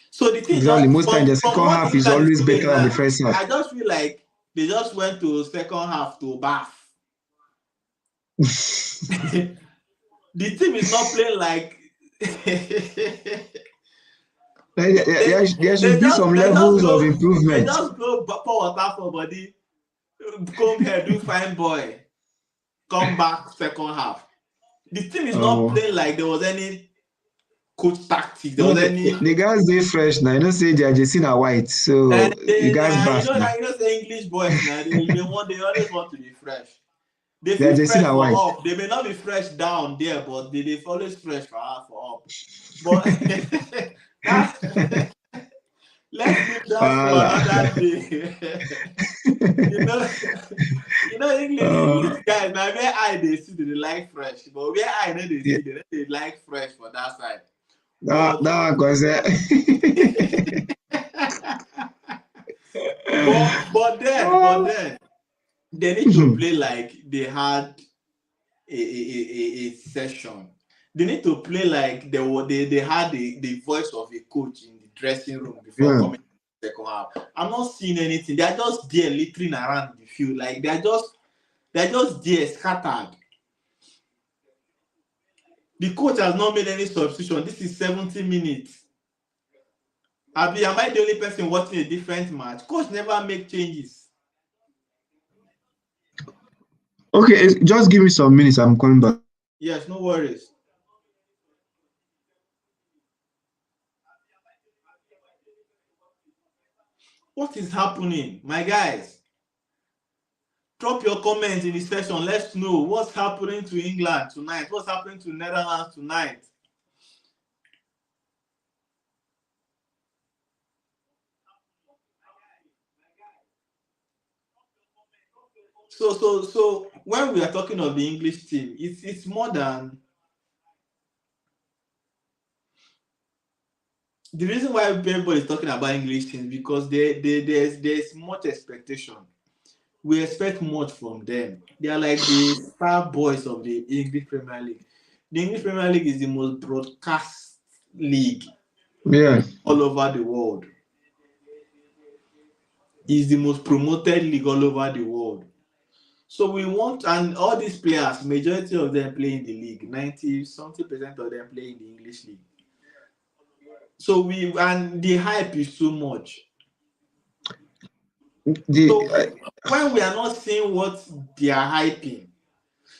So the thing Exactly. just Most times the from second what half is England is always playing better than the now, first half. I just feel like they just went to second half to bath. The team is not playing like There should be some levels of they improvement. just go pour water for body, come here, do fine boy, come back second half. The team is not playing like there was any coach tactic. There No, was any the guys they fresh now. You know, say they are just in a white, so the guys bath now. you know the English boys now. They always want to be fresh. They They are feel just in fresh a for white. up. They may not be fresh down there, but they always fresh for up. But that, let's leave that for another day. you know English guys. Now where I they see they like fresh, but where I know they see they like fresh for that side. That one cause but then they need to play like they had a session. They need to play like they had the voice of a coach in the dressing room before coming to the second half. I'm not seeing anything. They're just there littering around the field. Like they're just there scattered. The coach has not made any substitution. This is 70 minutes. Abi, am I the only person watching a different match? Coach never make changes. Okay, just give me some minutes. I'm coming back. Yes, no worries. What is happening, my guys? Drop your comments in the section. Let's know what's happening to England tonight. What's happening to Netherlands tonight? So when we are talking of the English team, it's more than the reason why everybody is talking about English teams because there's much expectation. We expect much from them. They are like the star boys of the English Premier League. The English Premier League is the most broadcast league all over the world. It's the most promoted league all over the world. So we want, and all these players, majority of them play in the league. 90-something% of them play in the English league. So and the hype is too much. So when we are not seeing what they are hyping,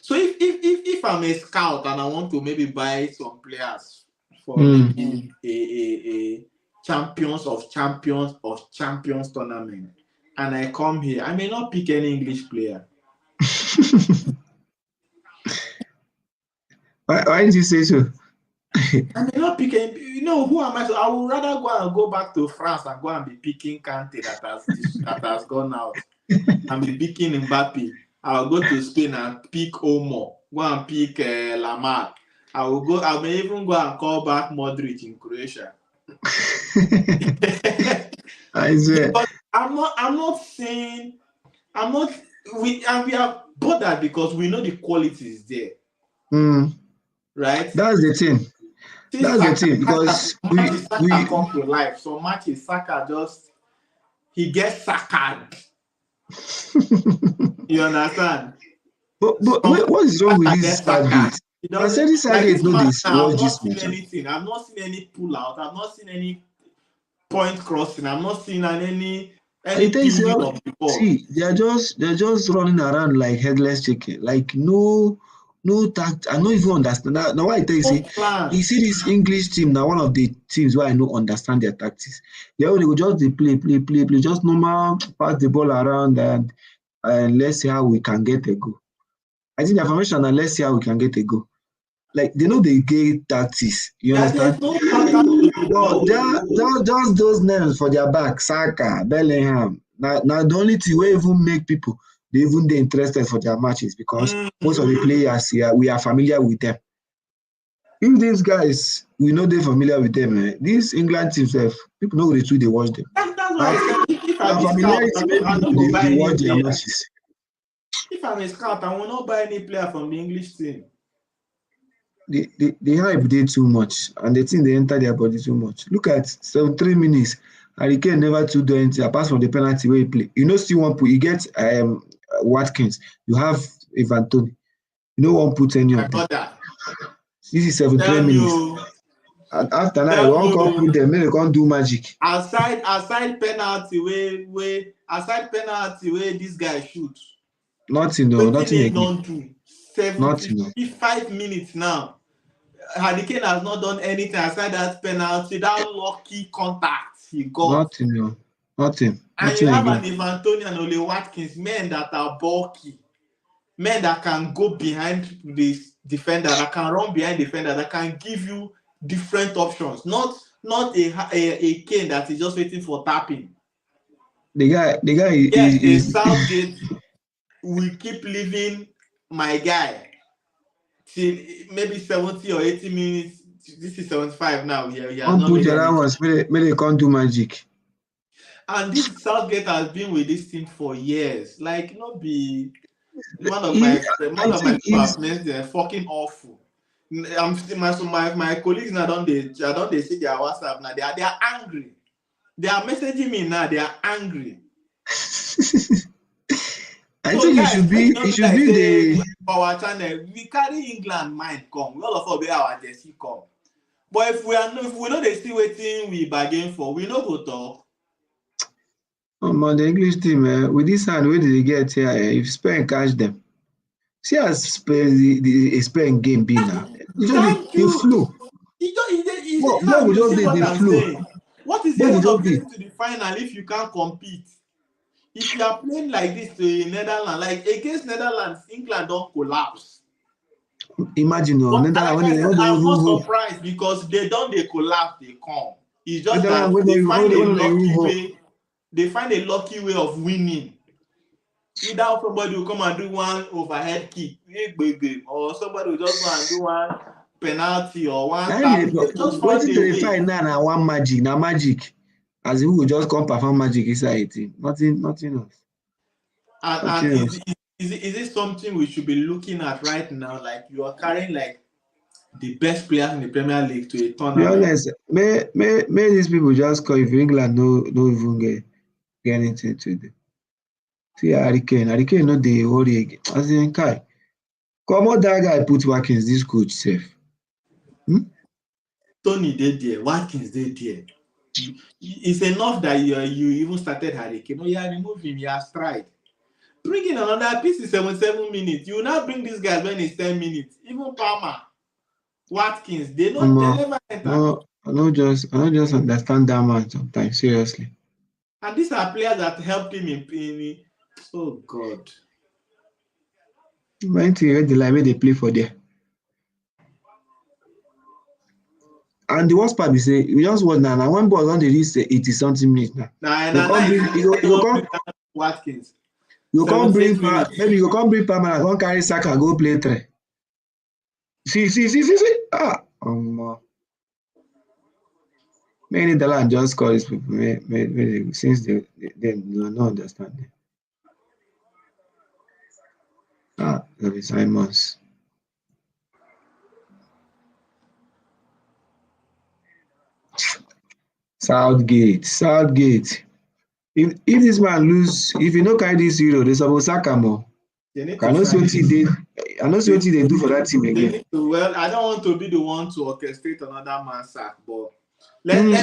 so if I'm a scout and I want to maybe buy some players for maybe a champions of champions tournament, and I come here, I may not pick any English player. Why did you say so? I may not pick any. You know who am I? So I would rather go back to France and go and be picking Kante that has gone out, and be picking Mbappe. I'll go to Spain and pick Omo. Go and pick Lamar. I may even go and call back Modric in Croatia. I swear. But I'm not saying we are bothered because we know the quality is there. Right? That's the thing. That's the thing because we come to life. So matches Saka he gets sacked. You understand? But what is wrong with this Southgate? I said this Southgate know this. I've not seen anything. I've not seen any pull out. I've not seen any point crossing. I've not seen any building of the ball. See, they're just running around like headless chicken. Like no No tact. I don't even understand. Now why I tell you, No see, plan. you see this English team, now one of the teams where I know understand their tactics. They go just they play, just normal, pass the ball around and let's see how we can get a goal. I think the formation and let's see how we can get a goal. Like they know they get tactics. You Yeah, understand? there's no pattern to the But ball. just those names for their back, Saka, Bellingham. Now the only thing wey even make people they even dey interested for their matches because most of the players here we are familiar with them. If these guys we no dey familiar with them, this England team sef people no go dey too dey watch them. That's why Na I said if I na be scout, familiarity make I people don't go buy dey any watch their player. matches. If I'm a scout, I will not buy any player from the English team. The hype dey too much and the thing dey enter their body too much. Look at 73 minutes, Harry Kane never too do anything apart from the penalty wey he play. You no still wan put, you get Watkins, you have Ivan Toney, you no wan put any My of them. brother, This is 73 tell me, minutes. And after that, you tell wan come me, put them make dem come do magic. aside penalty wey this guy shoot, Nothing o, wetin nothing he again. don do? Nothing o. 75 minutes now. Harry Kane has not done anything aside that penalty, that lucky contact he got. Nothing o. Nothing. And you Nothing have an again. Ivan Toney and Ole Watkins, men that are bulky, men that can go behind the defender, that can run behind defender, that can give you different options. Not a Kane that is just waiting for tapping. The guy Yes, a is Southgate will keep leaving my guy till maybe 70 or 80 minutes. This is 75 now. Yeah, he has wan not put made the other anything. ones make dem come do magic. And this Southgate has been with this team for years. Like, not be one of my I think people he's have mentioned they're fucking awful. I'm still my colleagues now don't they see their WhatsApp now. They are angry. They are messaging me now. They are angry. I So think guys, it should be the for our channel, we carry England mind come. All of us be our jersey come. But if we know they still waiting, we bargain for. We no go talk. the English team with this hand wey dey get here if Spain catch them, see as Spain the Spain game be now. E just Thank dey you. flow. Ball Now go you just see dey what I'm flow. saying. What is the Ball go end of just dey. getting to the final if you can't compete? If you are playing like this to a Netherlands, like against Netherlands, England don't collapse. Imagine But Netherlands like wey I dey said, no dey I'm even not hope. surprised because they collapse, they come. It's just Netherlands that wey no dey even hope. they find a lucky way of winning. Either somebody will come and do one overhead kick, or somebody will just go and do one penalty or one tap. They just found Wetin a dem dey way. find now na one magic, na magic. As in who go just come perform magic inside a team. Nothing else. And Nothing else. is it something we should be looking at right now? Like you are carrying like the best players in the Premier League to a To be tournament. honest, may these people just call if England no even get anything to do. See Harry Kane no dey worry again. As in kai, comot dat guy put Watkins dis coach sef. Tony dey there, Watkins dey there. It's enough that you even started Harry Kane. No, you remove him, he has tried. Bring in another piece in 77 minutes. You now bring these guys when it's 10 minutes. Even Palmer, Watkins, they never enter. I no just understand dat man sometimes, seriously. And these are players that helped him in oh God. Anything wey dey like wey dey play for there. And the worst part be say we just watch now when ball don dey reach 80 something minutes now. You go come Watkins. You go come bring maybe you go come bring Palmer and come carry Saka go play 3. See. May Netherlands just call these people since they no understand them. There be Simons. Southgate. If this man lose, if he no carry this Euro, they suppose sack am o. I no see wetin they do for that team again. Well, I don't want to be the one to orchestrate another man's sack, but let me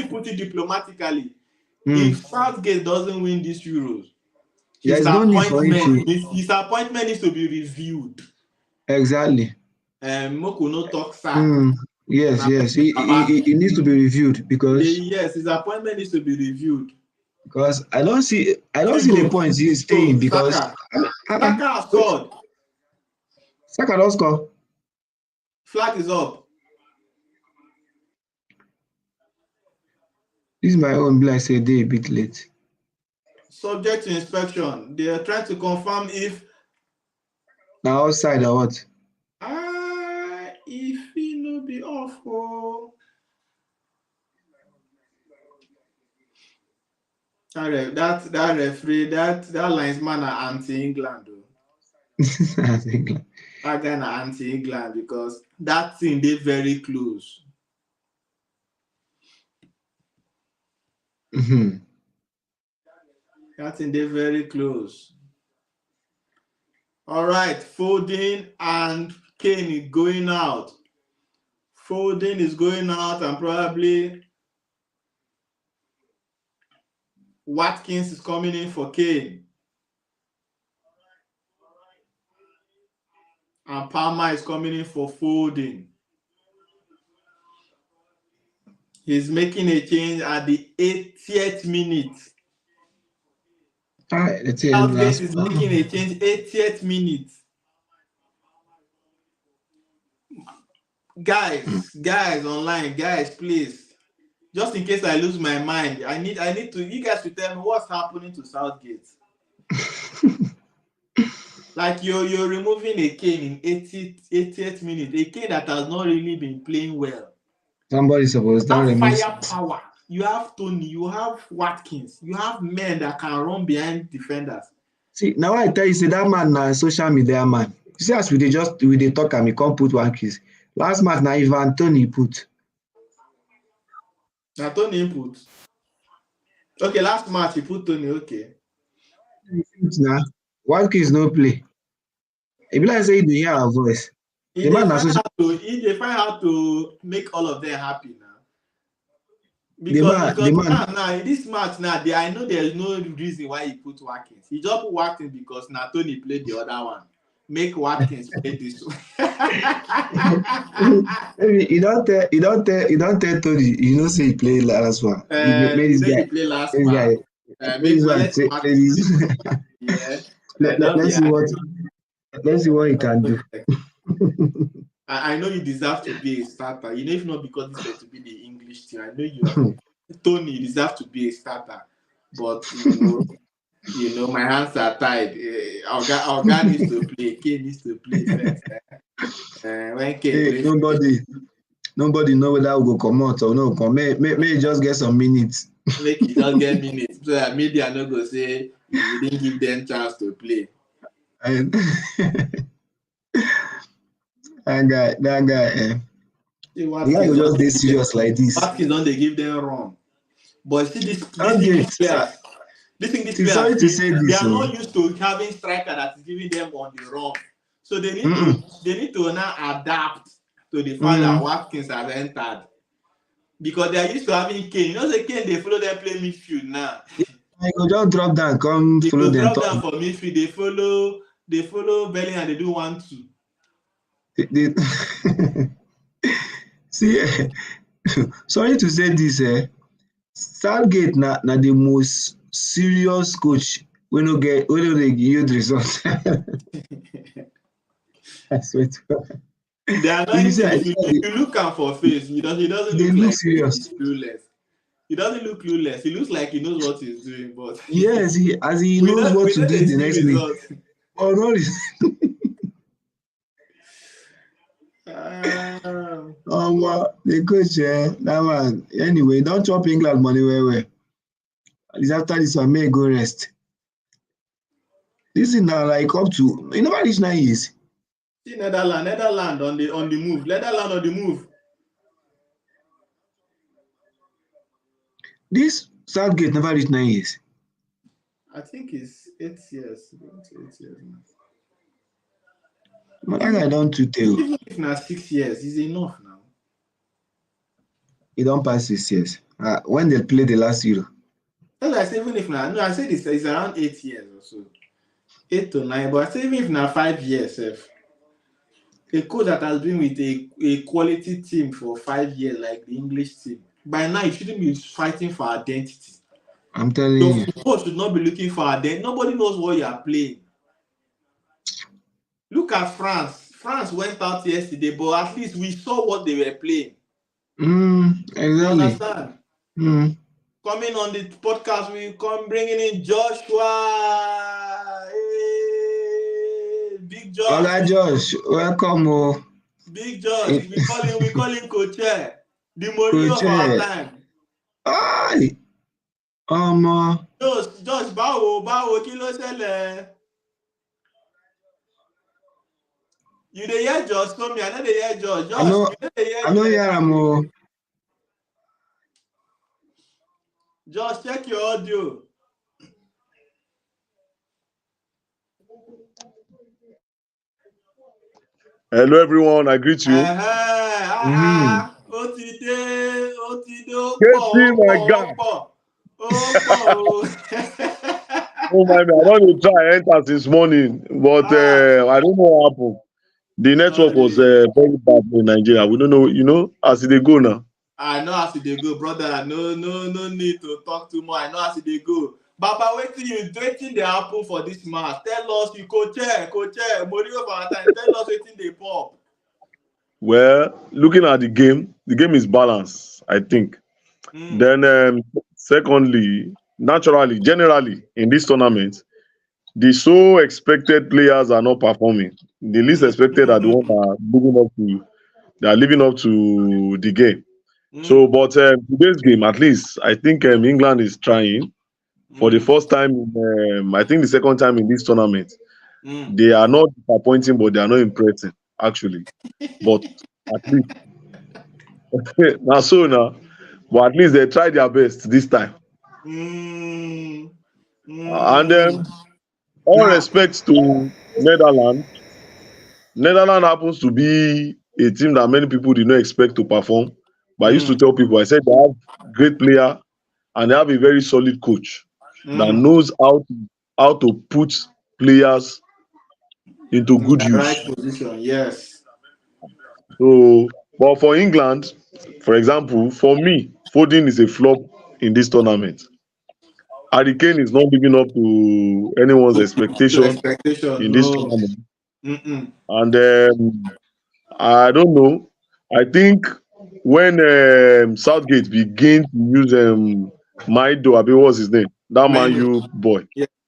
put it diplomatically. If Southgate doesn't win these Euros, His There's no need for him appointment, to his appointment needs to be reviewed. exactly. Moku no talk sack. Mm, yes, yes. He needs to be reviewed because Yes, his appointment needs to be reviewed. I don't see See the goal. point he's Goal. staying because Saka. Saka has scored. Saka don't score. Flag is up. This is my own like say they a bit late. Subject to inspection. They are trying to confirm if Now outside or what? if he no be off. Oh. That referee, that linesman are anti-England. Oh. I think. That guy are anti-England because that thing they very close. Mm-hmm. That thing they very close. All right, Foden and Kane is going out. Foden is going out and probably Watkins is coming in for Kane. And Palmer is coming in for Foden. He's making a change at the 80th minute. Southgate is making a change 80th minute. Guys online, guys, please. Just in case I lose my mind, I need to you guys to tell me what's happening to Southgate. Like you're removing a Kane in 80th minute, a Kane that has not really been playing well. Somebody's supposed to remove firepower. You have Tony, you have Watkins, you have men that can run behind defenders. See, now I tell you, say that man na social media man. You see, as we dey talk and he can't put Watkins. Last match na Ivan Tony put. Na Tony input. Okay, last match he put Tony. Okay. Na Watkins no play. E be like say he dey hear our voice. He dey find how to make all of them happy now. Because now this match now, I know there's no reason why he put Watkins. He just put Watkins because now Tony played the other one. Make Watkins play this one. He don't tell Tony. You know, say he played last one. He played last one. Let's see what he can do. I know you deserve to be a starter. You know, if not because this is to be the English team, I know you. Tony, you deserve to be a starter, but you know, my hands are tied. Our guy needs to play. Kane needs to play first. When Kane plays, nobody know whether we go come out or no come. May just get some minutes. Make it just get minutes so that media no go say you didn't give them chance to play. That guy. You just be serious like this. Watkins don't they give them run. But see these players, sorry to say this, they are not used to having striker that is giving them on the run. So they need to now adapt to the fact that Watkins has entered. Because they are used to having Kane. You know, the Kane, they follow them play midfield now. I go just drop down, come they follow them. Drop down for midfield. They follow Bellingham, they do 1-2. See, sorry to say this, Southgate na the most serious coach we no dey yield results. I swear to God. If you look am for face, he doesn't look like serious. He's clueless. He doesn't look clueless. He looks like he knows what he's doing, but yes, he knows what to do the next week. Oh no. The coach, that man. Anyway, don't chop England money well. At least after this one, may go rest. This is now like up to you never reach 9 years. See Netherlands on the move. Netherlands on the move. This Southgate never reached 9 years. I think it's 8 years. 8 years now. But that guy don't tell. Even if now 6 years is enough now. He don't pass 6 years. When they play the last Euro. That's why I say even if now, no, I say this is around 8 years or so, 8 to 9. But I say even if now 5 years, a coach that has been with a quality team for 5 years, like the English team, by now you shouldn't be fighting for identity. I'm telling Your you. football should not be looking for identity. Nobody knows what you are playing. Look at France. France went out yesterday, but at least we saw what they were playing. You Exactly. understand? Coming on the podcast, we come bringing in Joshua. Hey, Big Josh. Oga Josh, welcome. Big Josh. We call him Coach. The Mourinho of Coach. our time. Ay. Josh, báwo, kí ló ṣẹlẹ̀? You dey hear Josh? Come here, I no dey hear Josh. Josh, you no dey hear I know hear am. Josh, check your audio. Hello everyone, I greet you. Oh my man, I don't try enter since morning, but I don't know what happened. The network was very bad in Nigeria. We don't know, as they go now. I know as they go, brother. No need to talk too much. I know as they go. Baba, waiting dey happen for this match. Tell us, you coach, Mourinho for our time. Tell us wetin dey pop. Well, looking at the game is balanced, I think. Then, secondly, naturally, generally in this tournament, the so expected players are not performing. The least expected are the ones that are living up to the game. So, but today's game, at least, I think England is trying for the first time. I think the second time in this tournament, they are not disappointing, but they are not impressing actually. But at least now, but at least they tried their best this time. And then, all respect to Netherlands. Netherlands happens to be a team that many people did not expect to perform. But I used to tell people, I said they have great player and they have a very solid coach that knows how to put players into good use. Right position, yes. So, but for England, for example, for me, Foden is a flop in this tournament. Harry Kane is not living up to anyone's expectation in this tournament. And I don't know. I think when Southgate begin to use Maido, what was his name? That Man U boy.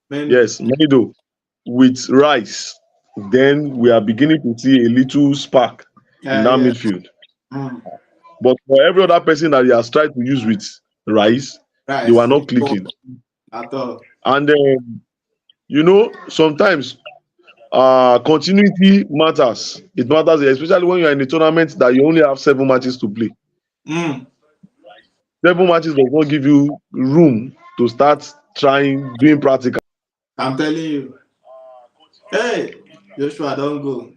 Yes, Maido with Rice. Then we are beginning to see a little spark in that midfield. But for every other person that he has tried to use with Rice, they were not clicking at all. And sometimes continuity matters. It matters, especially when you are in a tournament that you only have 7 matches to play. 7 matches does not give you room to start doing practical. I'm telling you. Hey, Joshua, don't go.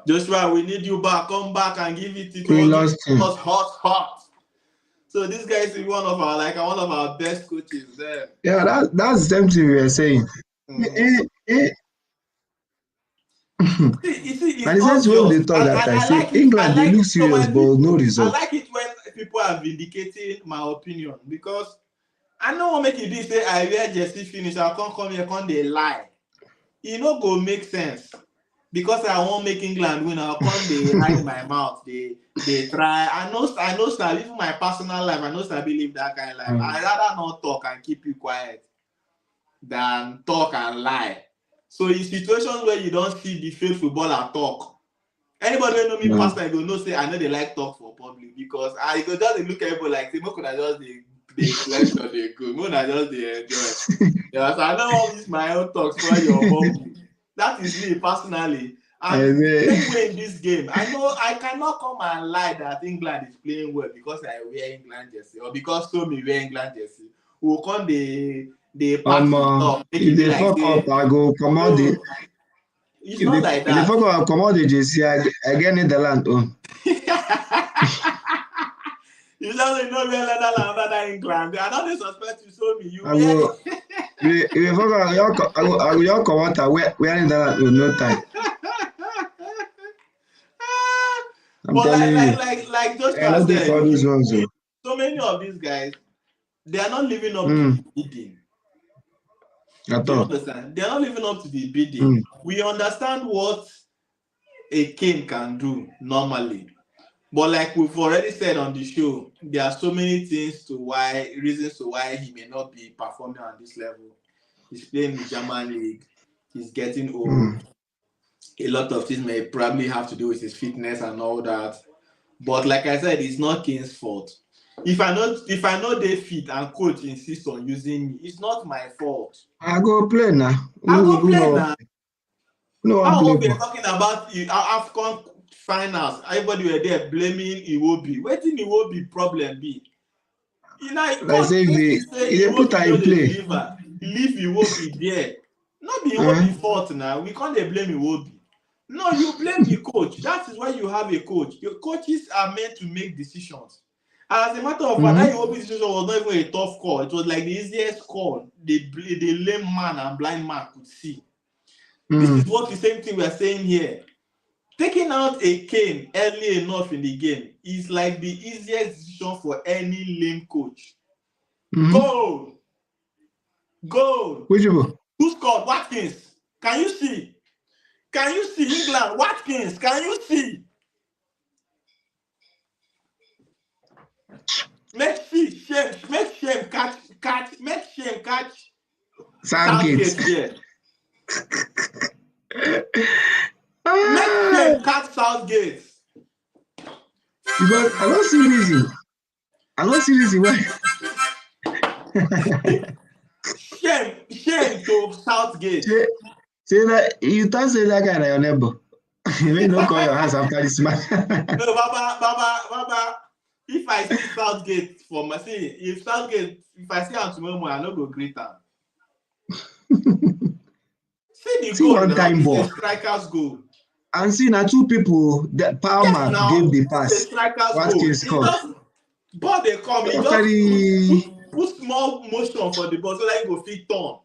Joshua, we need you back. Come back and give it to us hot. So this guy is one of our best coaches there. Yeah, that's the same thing we were saying. And the sense when they talk that I say England they look serious but no result. I like it when people are vindicating my opinion because I know what make you do say I wear jersey finish, I can't come here, can't they lie. It no go make sense. Because I won't make England win, I'll come they hide my mouth. They try. I know sir, even my personal life, I know sir believe that kind of life. I'd rather not talk and keep you quiet than talk and lie. So in situations where you don't see the fair footballer talk, anybody who know me personally go know say I know they like talk for public because I go just look at people like say, "Mo could I just they flex or they go, mo na just they enjoy." Yeah, so I don't want to use my own talks for your public. That is me personally. And anyway, in this game, I know I cannot come and lie that England is playing well because I wear England jersey or because me wear England jersey. We'll come the party if they fuck up, I go come out the. It's not like that. If they fuck up, come out the jersey. I get Netherlands. It's don't know where Netherlands than England. I don't suspect you show me. You I will. I will come out wearing that with no time. I'm But telling you. like I Joshua don't take all said, those ones. Oh. so many of these guys, they are not living up to Mm, the bidding. at Do you all. understand? They are not living up to the bidding. Mm, We understand what a king can do normally. But like we've already said on the show, there are so many reasons to why he may not be performing on this level. He's playing the German league. He's getting mm. old. A lot of things may probably have to do with his fitness and all that. But like I said, it's not Kane's fault. If I know they fit and coach insists on using me, it's not my fault. I go play now. I go Who play know? now. No one How play we are ball. talking about AFCON finals, everybody were there blaming Iwobi. Wetin Iwobi problem be? You know, Like coach say insist say if they put Iwobi her no in dey play. deliver. Leave Iwobi there. Not be Uh, Iwobi fault now. We can't dey blame Iwobi. No, you blame the coach. That is why you have a coach. Your coaches are meant to make decisions. As a matter of fact, that mm-hmm, Iwobi decision was not even a tough call. It was like the easiest call the lame man and blind man could see. This is mm, what the same thing we are saying here. Taking out a Kane early enough in the game is like the easiest decision for any lame coach. mm-hmm. Goal! Goal! Which people? Who scored? Watkins. Can you see? Can you see England? Watkins. Can you see? Make shame catch, make shame catch Southgate. Southgate here. Make Ah, shame catch Southgate. because I don't see reason. I don't see reason why. Shame to Southgate. Say that you don't say that guy na your neighbor. You may not call your house after this match. No, Baba. If I see Southgate for my if I see him tomorrow morning, I no go greet am. See the See goal one now. time This ball. is a striker's goal. And see now two people that Yes, Palmer now gave the this is pass. a striker's goal. Watkins He scored. just ball they come. He After just the put small motion for the ball so that he go fit turn.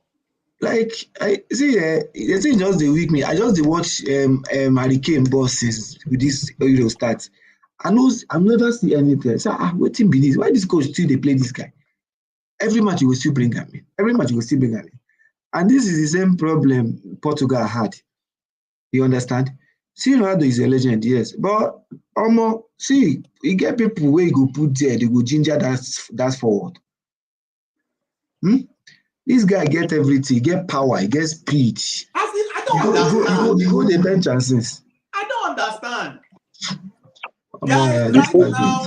like I see the thing just dey weak me. I just dey watch Harry Kane ball since with this Euro start. I'm never see anything. So wetin be this? Why this coach still dey play this guy? Every match he go still bring am in. Every match he go still bring am in. And this is the same problem Portugal had. You understand? See, Ronaldo is a legend, yes. But see, you get people where you go put there, they go ginger that's forward. This guy get everything, he get power, he get speed. I You don't understand. go the bench and since. I don't understand. Guys, Omo, this right Before, guy. now,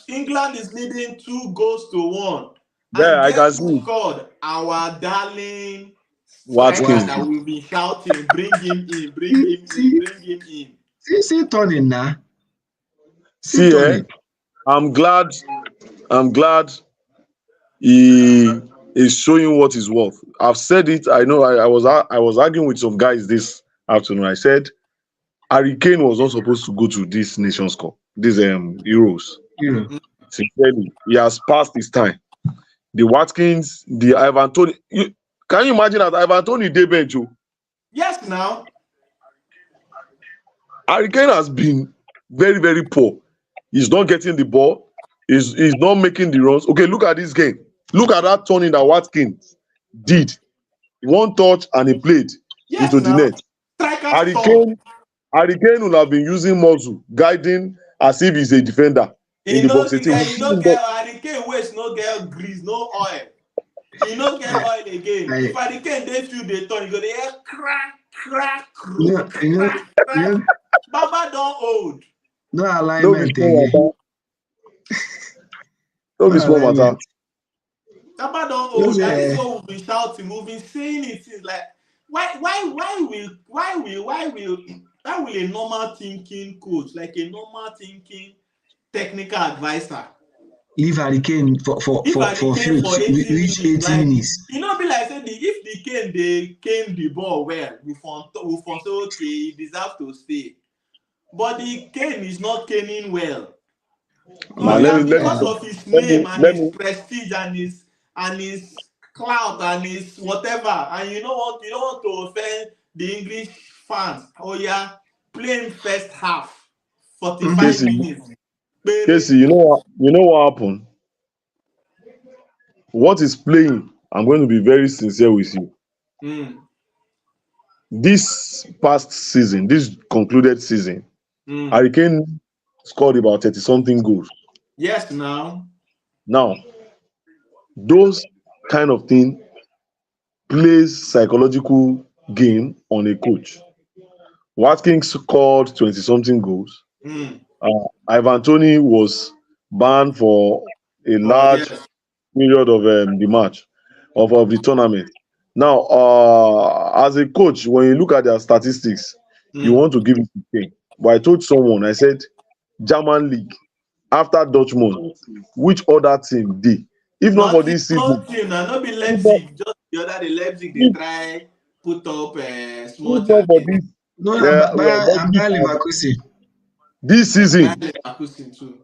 England is leading 2-1. yeah, And I can guess who see scored? Our darling striker Watkins. that we've been shouting, bring him in, bring See, him in, see, bring him in. see turning now. See See, turning. I'm glad he is showing what he's worth. I've said it. I know. I was arguing with some guys this afternoon. I said Harry Kane was not supposed to go to this Nations Cup, these Euros. You know. Sincerely, he has passed his time. The Watkins, the Ivan Toney. Can you imagine that Ivan Toney dey bench? Yes, now. Harry Kane has been very, very poor. He's not getting the ball. He's not making the runs. Okay, look at this game. Look at that turning that Watkins did. One touch and he played Yes, into the now. net. Striker strong. Harry Kane will have been using muscle, guiding as if he's a defender in He the no box 18. get, he no get, Harry Kane waist no get grease, no oil. He no get oil again. If Harry Kane dey field dey turn, you go dey hear crack, crack, You crack, crack. Baba don old. no No be alignment small again. matter. No be No small matter. alignment. Baba don You know old. And this say, is what we've been shouting. We've been saying it since like why will a normal thinking coach, like a normal thinking technical advisor, leave Harry Kane for if Harry Kane field for 80 reach minutes, 80 like minutes. e no be like say if the Kane dey cane the ball well, we for say okay, he deserve to stay. But the Kane is not caning well. Oh Now yeah, let because me of his let name me and let his me prestige and his clout and his whatever, and you don't want to offend the English fans. Oh yeah, playing first half, 45 Casey, minutes. Baby. Casey, you know what happened? What is playing? I'm going to be very sincere with you. Mm, This past season, this concluded season, mm. Hurricane scored about 30 something goals. Yes, now. Now, those kind of thing plays psychological game on a coach. Watkins scored 20 something goals. Mm. Ivan Toney was banned for a Oh large yes. period of the match of the tournament. Now, as a coach, when you look at their statistics, you Mm. want to give it to Kane. But I told someone, I said, German league after Dortmund, which other team did? If not for Nothing, this season, nothing. Now, not be if not, Leipzig. Just the other day, Leipzig they if, try put up a small if not for champion. this, No, I'm Leipzig Bayer and Leverkusen. this Bayer season, Leverkusen too.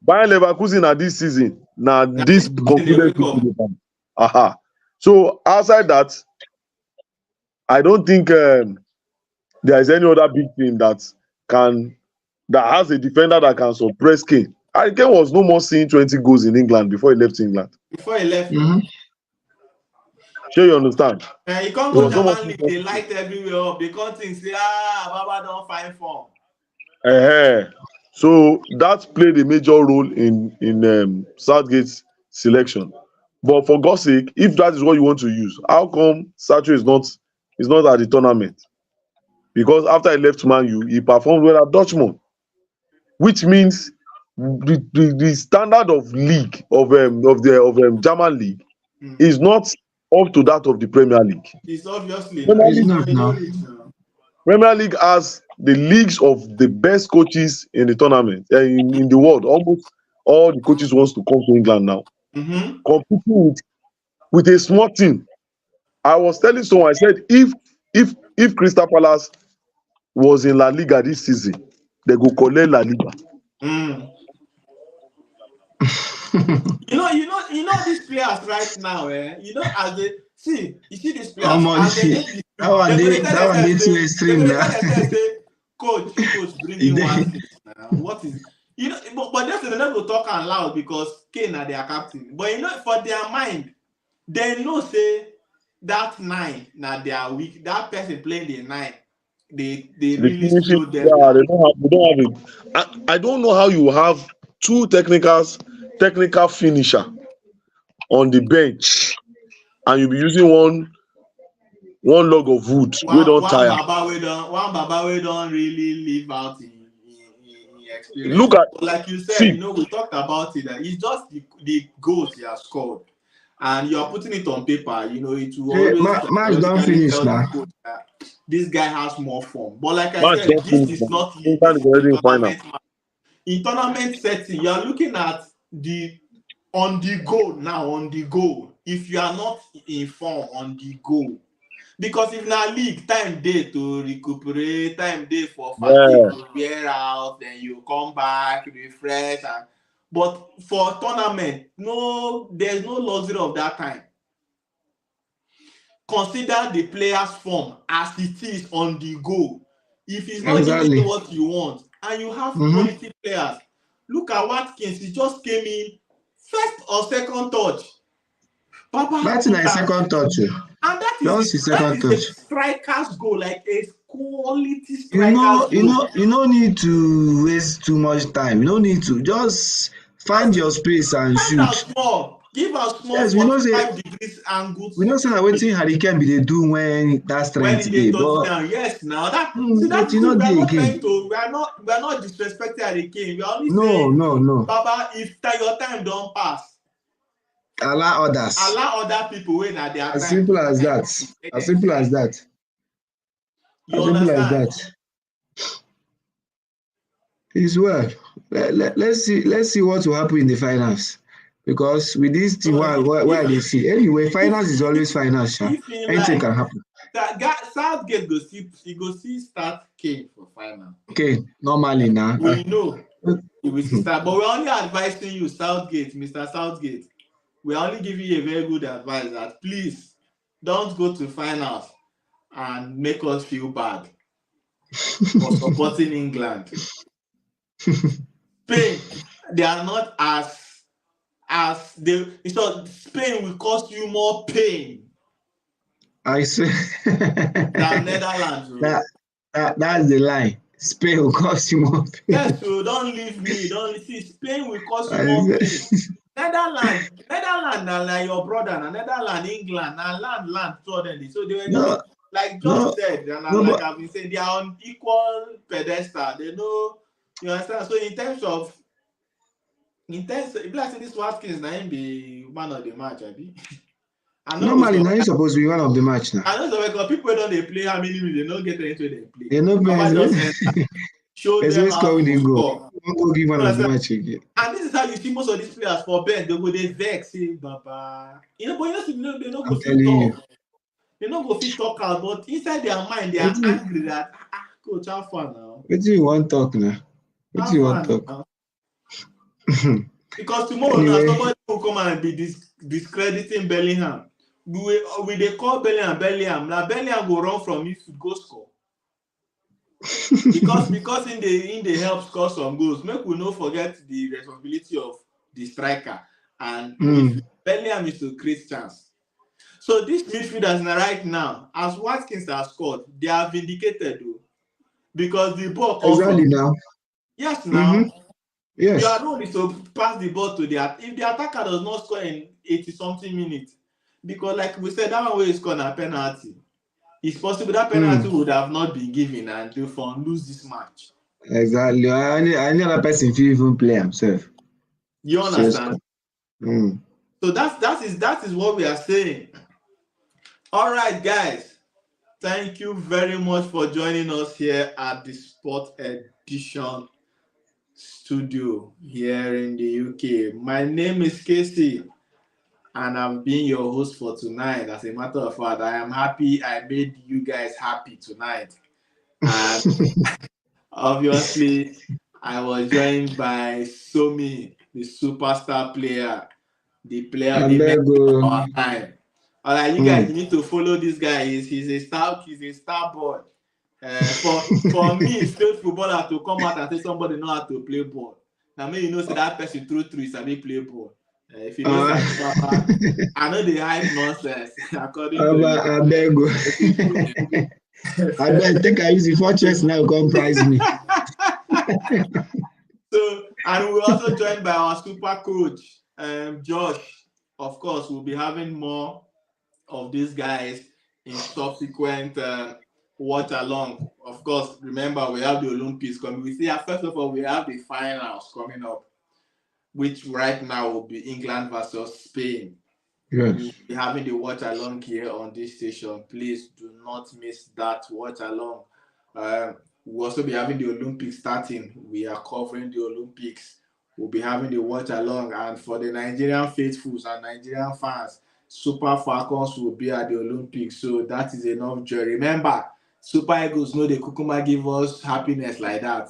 Bayern Leverkusen na this season, na Now this they concluded wake season up. dey come. Aha. So outside that, I don't think there is any other big team can that has a defender that can suppress Kane. Harry Kane was no more seeing 20 goals in England before he left England. Before he left Mm-hmm. now. Sure you understand? He can't He go was no more German seeing league. They 20 goals. light everywhere up. They can't think say Baba don't find form. Eh. So that played a major role in Southgate's selection. But for God's sake, if that is what you want to use, how come Sancho is not at the tournament? Because after he left Man U, he performed well at Dortmund, which means the standard of league of German league Mm. is not up to that of the Premier League. It's obviously now. Premier It's League, not You know now. rich now. Premier League has the leagues of the best coaches in the tournament in the world. Almost all the coaches wants to come to England now, Mm-hmm. competing with a small team. I was telling someone, I said, if Crystal Palace was in La Liga this season, they go collect La Liga. Mm. You know these players right now, eh? You know, as they see, you see these players as they hit the That street, one they that one they too they're extreme gonna now. tell themselves say, coach, bring It in one dey- six now. What is but they're not gonna talk out loud because Kane are their captain. But you know, for their mind, they know say that nine now they are weak. That person playing the nine, they The really finishing, slow them yeah, down. they don't have it. I don't know how you have two technical finisher on the bench, and you be using one log of wood wey don tire. One Baba we don't really live out in experience. Look at But like you said, see you know, we talked about it. That it's just the goals he has scored, and you are putting it on paper. You know, it will Hey, always match don't psychologically finish tell the now. coach that this guy has more form. But like I match said, don this finish is now. not league. This England is is a already in final. tournament match. In tournament setting, you are looking at the on the go now. On the go, if you are not in form on the go. Because if na league, time dey to recuperate, time dey for fatigue Yeah, to wear out, then you come back, refresh. But for tournament, no, there's no luxury of that time. Consider the player's form as it is on the go. If he's not giving you Exactly. what you want, and you have Mm-hmm. quality players, look at Watkins. He just came in first or second touch. Baba That's put my am. second touch. And Just the that second is a touch. striker's goal, like a quality You striker's know, goal. you no need to waste too much time. You no need to just find your space and Find shoot. out small, give us small Yes, 45 degrees angles we know say na wetin Harry Kane be dey do when that when strength he dey, dey touch but down. Yes, now that's but the e no thing. We are dey not again. trying to, we are not disrespecting Harry Kane. We are only No, saying, no, no. Baba, if your time don't pass, Allow others. allow other people when at their As time simple to as shine. that. Let As them simple as shine. that. You As simple as understand? that. It's well. Let's see what will happen in the finals. Because with this thing, So why they see anyway, finals is always finals, sha. if in Anything like can happen. that guy Southgate go see start Kane for final. Okay, normally now. We know. We will start, but we're only advising you, Southgate, Mr. Southgate. We only give you a very good advice that please don't go to finals and make us feel bad for supporting England. Spain, they are not as they. So Spain will cause you more pain I say than Netherlands. that's the lie. Spain will cost you more pain. Yes, so don't leave me. Don't see. Spain will cause you I more say, pain. Netherlands, na like your brother. Na Netherlands, England, na land suddenly. So they were no, just like no, Josh said, and no, like but I've been saying, they are on equal pedestal. They know, you understand. So in terms, if like say this Watkins, na him be man of the match, abi. I know normally so. now you're supposed to be one of the match now. I know so because people don't they play how many minutes they don't get into they play. They know Baba just person show them how scoring to the goal. score. You won't go give one You of the understand? match again. And this is how you see most of these players for bench. They go they vex, say Baba. But they don't go I'm fit telling you. talk. They don't go fit talk out, but inside their mind they are Wetin angry that coach, how far now? wetin you want talk now? Wetin How you far want talk? now? Because tomorrow now Anyway, somebody will come and be discrediting Bellingham. We they call Bellingham. Now Bellingham go run from you to go score. because in the help score some goals, make we no forget the responsibility of the striker and Bellingham is to create chance. So these midfielders right now, as Watkins has scored, they are vindicated though, because the ball comes exactly from now. yes now. Your Yes. role is to pass the ball to if the attacker does not score in 80 something minutes, because like we said, that one way is scored a penalty. It's possible that penalty would have not been given and therefore lose this match. Exactly. Any other person fit even play himself. You understand? So that is what we are saying. All right, guys. Thank you very much for joining us here at the Sport Edition studio here in the UK. My name is Casey, and I've been your host for tonight. As a matter of fact, I am happy I made you guys happy tonight. And obviously, I was joined by Somi, the superstar player, the player, I the beg next of our time. All right, you guys, you need to follow this guy. He's a star boy. For me, straight footballer to come out and say somebody know how to play ball. Now, me, you know, say that person through is a play ball. If you know, I know the hype nonsense. According to you, I beg I beg think I use the 4 checks now come prize me. So, and we're also joined by our super coach, Josh. Of course, we'll be having more of these guys in subsequent watch along. Of course, remember we have the Olympics coming. We see, first of all, we have the finals coming up, which right now will be England versus Spain. Yes. We'll be having the watch along here on this station. Please do not miss that watch along. We'll also be having the Olympics starting. We are covering the Olympics. We'll be having the watch along. And for the Nigerian faithfuls and Nigerian fans, Super Falcons will be at the Olympics. So that is enough joy. Remember, Super Eagles know the Kukuma give us happiness like that.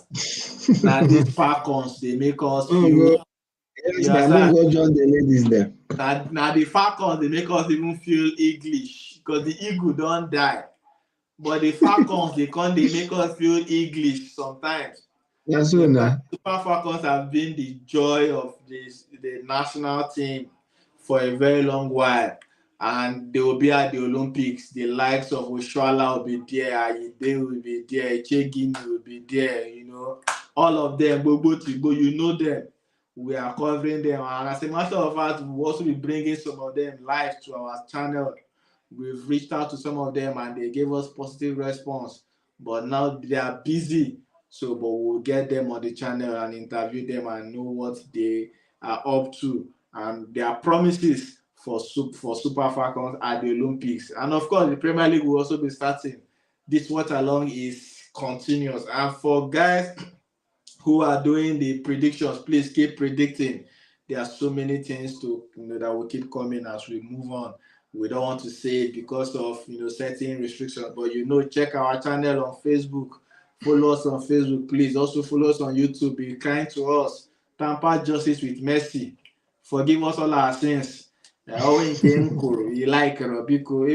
Now these Falcons, they make us feel. Yes, I may go join the ladies there. Now the Falcons, they make us even feel English because the eagle don't die. But the Falcons, they make us feel English sometimes. Yes, so now. Super Falcons have been the joy of the national team for a very long while. And they will be at the Olympics. The likes of Oshoala will be there, Ayinde will be there, Chegini will be there, you know. All of them, Bobo Tibo, you know them. We are covering them. And as a matter of fact, we'll also be bringing some of them live to our channel. We've reached out to some of them and they gave us positive response. But now they are busy. So, but we'll get them on the channel and interview them and know what they are up to and their promises for Super Falcons at the Olympics. And of course, the Premier League will also be starting. This watch along is continuous. And for guys who are doing the predictions, please keep predicting. There are so many things to that will keep coming as we move on. We don't want to say it because of certain restrictions, but check our channel on Facebook. Follow us on Facebook, please. Also follow us on YouTube. Be kind to us. Tamper justice with mercy. Forgive us all our sins. Always you like Biko,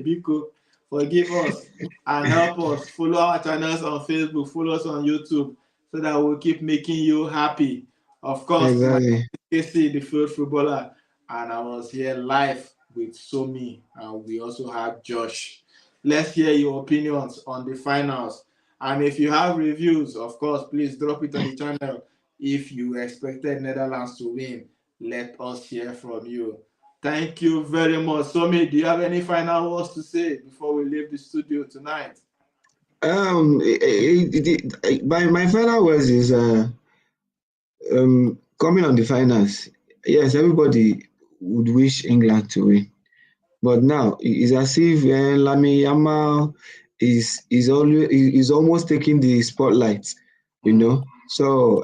Biko. Forgive us and help us. Follow our channels on Facebook, follow us on YouTube, so that we'll keep making you happy. Of course, Exactly. Casey, the field footballer, and I was here live with Somi, and we also have Josh. Let's hear your opinions on the finals. And if you have reviews, of course, please drop it on the channel. If you expected Netherlands to win, let us hear from you. Thank you very much. Somi, do you have any final words to say before we leave the studio tonight? My final words is coming on the finals. Yes, everybody would wish England to win, but now it's as if Lamine Yamal is almost taking the spotlight, you know. So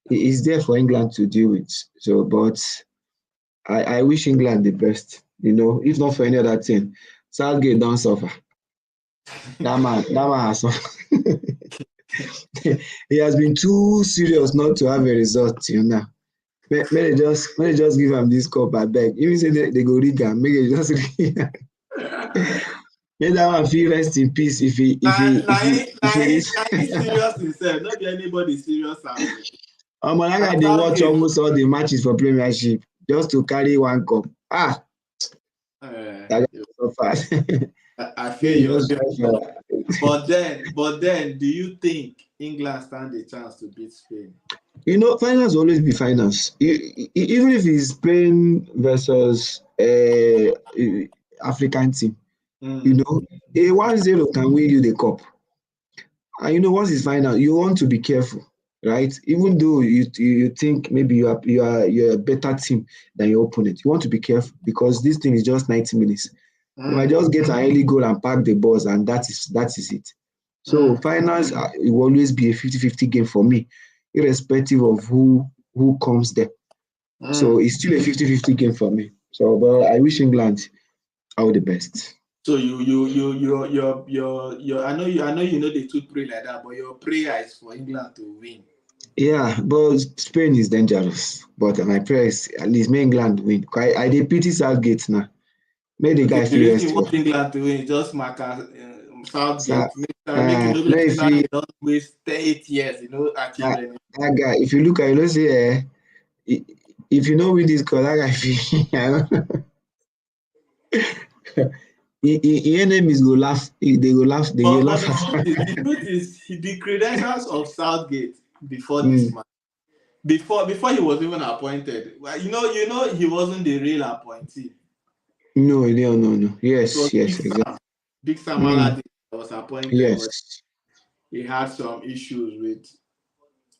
it's there for England to deal with. So, but I wish England the best, you know, if not for any other thing. Southgate don't suffer. That man has suffered. He has been too serious not to have a result till now. May they just give him this cup, I beg. Even say they go rig am, make they just rig am. Make that one feel rest in peace if he is. Serious himself, not be anybody serious. That guy dey watch almost all the matches for Premiership just to carry one cup. That guy is so fast. I feel you. But then, do you think England stand a chance to beat Spain? You know, finals always be finals. Even if it's Spain versus African team, you know, a 1-0 can win you the cup. And you know, once it's final, you want to be careful, right? Even though you think maybe you're a better team than your opponent, you want to be careful because this thing is just 90 minutes. You might just get an early goal and pack the balls, and that is it. So finals it will always be a 50-50 game for me, irrespective of who comes there. So it's still a 50-50 game for me. So, but I wish England all the best. So you I know they too pray like that, but your prayer is for England to win. Yeah, but Spain is dangerous. But my prayer is at least make England win. I dey pity Southgate now. Make the guy feel rest. You want England to win, just Marcus Southgate. Make it no, if he don't waste 8 years, you know, achieving that guy, if you look at, you know, say if you know win this call, that guy enemies go laugh. They go laugh. They go laugh. The truth is, the credentials of Southgate before this match, before he was even appointed, you know, he wasn't the real appointee. No. Yes, exactly. Big Sam Alade was appointed. Yes. But he had some issues with,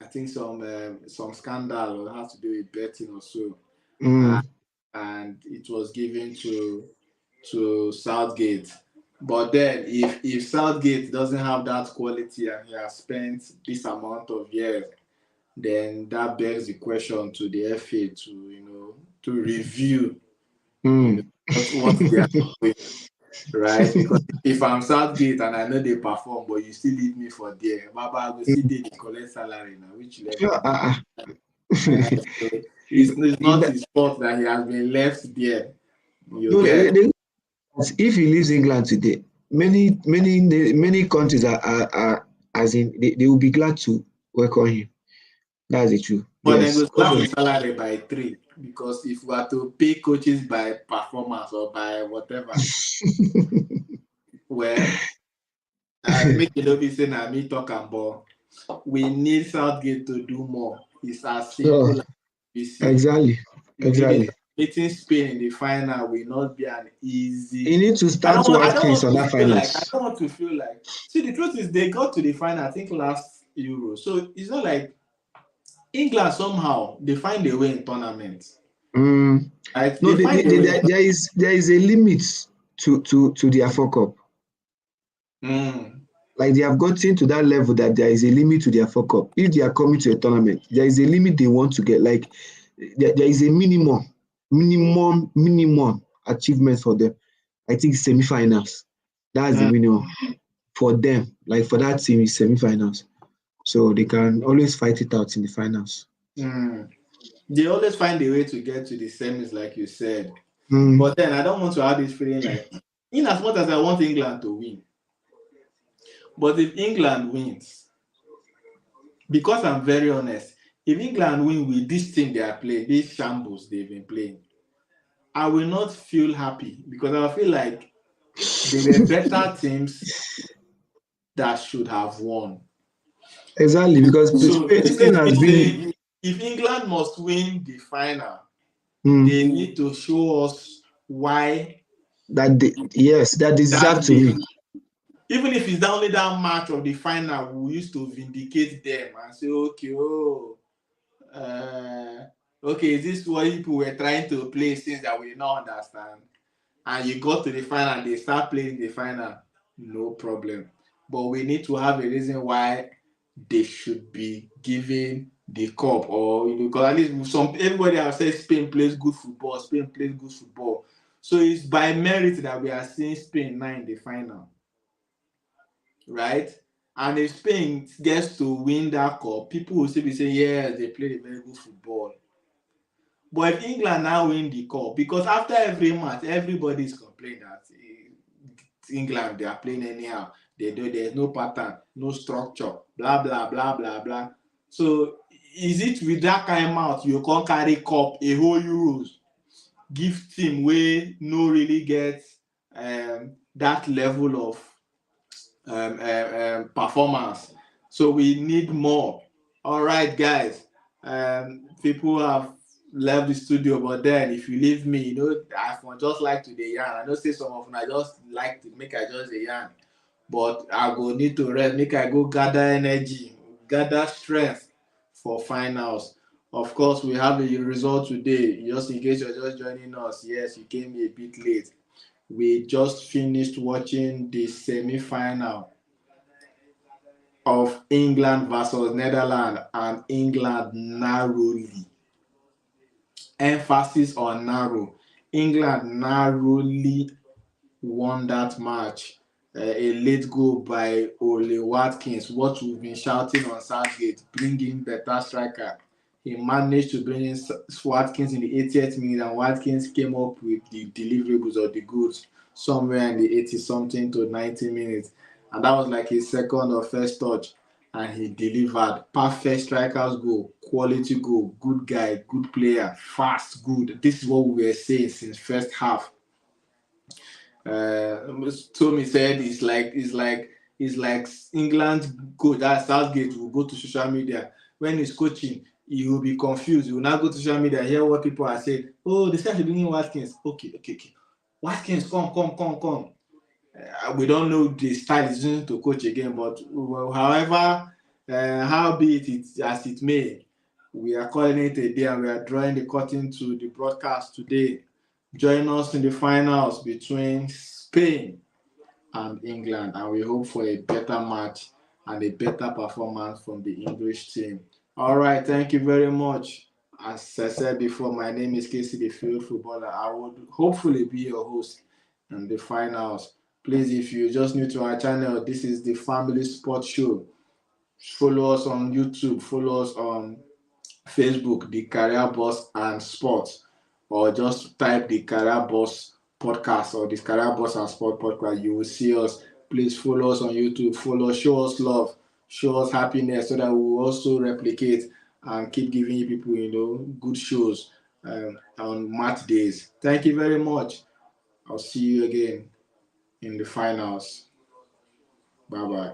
I think, some scandal or has to do with betting or so. And it was given to Southgate. But then if Southgate doesn't have that quality and he has spent this amount of years, then that begs the question to the FA to review what they are doing, right? Because if I'm Southgate and I know they perform, but you still leave me for there, Baba, I will still dey collect salary now. Which level? Right? So it's not his fault that he has been left there. If he leaves England today, many countries are as in they will be glad to welcome him. That's the truth. But then go slap the salary by 3, because if we are to pay coaches by performance or by whatever, well, make it not be saying I me talk about. We need Southgate to do more. It's as simple as this. Exactly. Meeting Spain in the final will not be an easy. You need to start working on that final. I don't want to feel like. See, the truth is they got to the final, I think, last Euro. So it's not like England somehow they find a way in tournaments. Right? No, there is a limit to their fuck up. Like they have gotten to that level that there is a limit to their fuck up. If they are coming to a tournament, there is a limit they want to get. Like there is a minimum achievement for them. I think semi-finals. That's the minimum for them. Like for that team, is semi-finals. So they can always fight it out in the finals. They always find a way to get to the semis, like you said. Mm. But then I don't want to have this feeling like, in as much as I want England to win, but if England wins, because I'm very honest, if England win with this team they are playing, these shambles they've been playing, I will not feel happy because I feel like there were better teams that should have won. Exactly, because So this Spain is me has been saying if England must win the final, mm, they need to show us why yes, that deserve that to day, win. even if it's only that match of the final, we used to vindicate them and say, okay, okay, is this what people were trying to play since that we did not understand? And you got to the final, they start playing the final, no problem. But we need to have a reason why they should be given the cup, or because at least everybody has said Spain plays good football. Spain plays good football, so it's by merit that we are seeing Spain now in the final, right? And if Spain gets to win that cup, people will still be saying, yes, they played a very good football. But if England now win the cup, because after every match, everybody is complaining that England, they are playing anyhow. There's no pattern, no structure, blah, blah, blah, blah, blah. So is it with that kind of mouth you can't carry cup a whole Euros, give team wey no really get that level of performance? So we need more. All right, guys. People have left the studio, but then if you leave me, I just like to dey yarn. I know say some of una just like to make I just dey yarn, but I go need to rest, make I go gather energy, gather strength for finals. Of course, we have a result today. Just in case you're just joining us, yes, you came a bit late. We just finished watching the semi-final of England versus Netherlands, and England narrowly. Emphasis on narrow. England narrowly won that match. A late goal by Ole Watkins. What we've been shouting on Southgate, bring in better striker. He managed to bring in Watkins in the 80th minute, and Watkins came up with the deliverables or the goods somewhere in the 80 something to 90 minutes. And that was like his second or first touch. And he delivered. Perfect striker's goal, quality goal, good guy, good player, fast, good. This is what we were saying since first half. Tommy said it's like England coach, that Southgate will go to social media when he's coaching. He will be confused. He will now go to social media, hear what people are saying. Oh, they start bringing Watkins. Okay. Watkins, come. We don't know the style he's using to coach again, but however, how be it as it may, we are calling it a day and we are drawing the curtain to the broadcast today. Join us in the finals between Spain and England, and we hope for a better match and a better performance from the English team. All right, thank you very much. As I said before, my name is Casey, the field footballer. I would hopefully be your host in the finals. Please, if you're just new to our channel, this is the Family Sports Show. Follow us on YouTube, follow us on Facebook, the Career Boss and Sports, or just type the Career Boss podcast or the Career Boss and Sport podcast. You will see us. Please follow us on YouTube. Show us love, show us happiness, so that we will also replicate and keep giving you people, good shows on match days. Thank you very much. I'll see you again in the finals. Bye bye.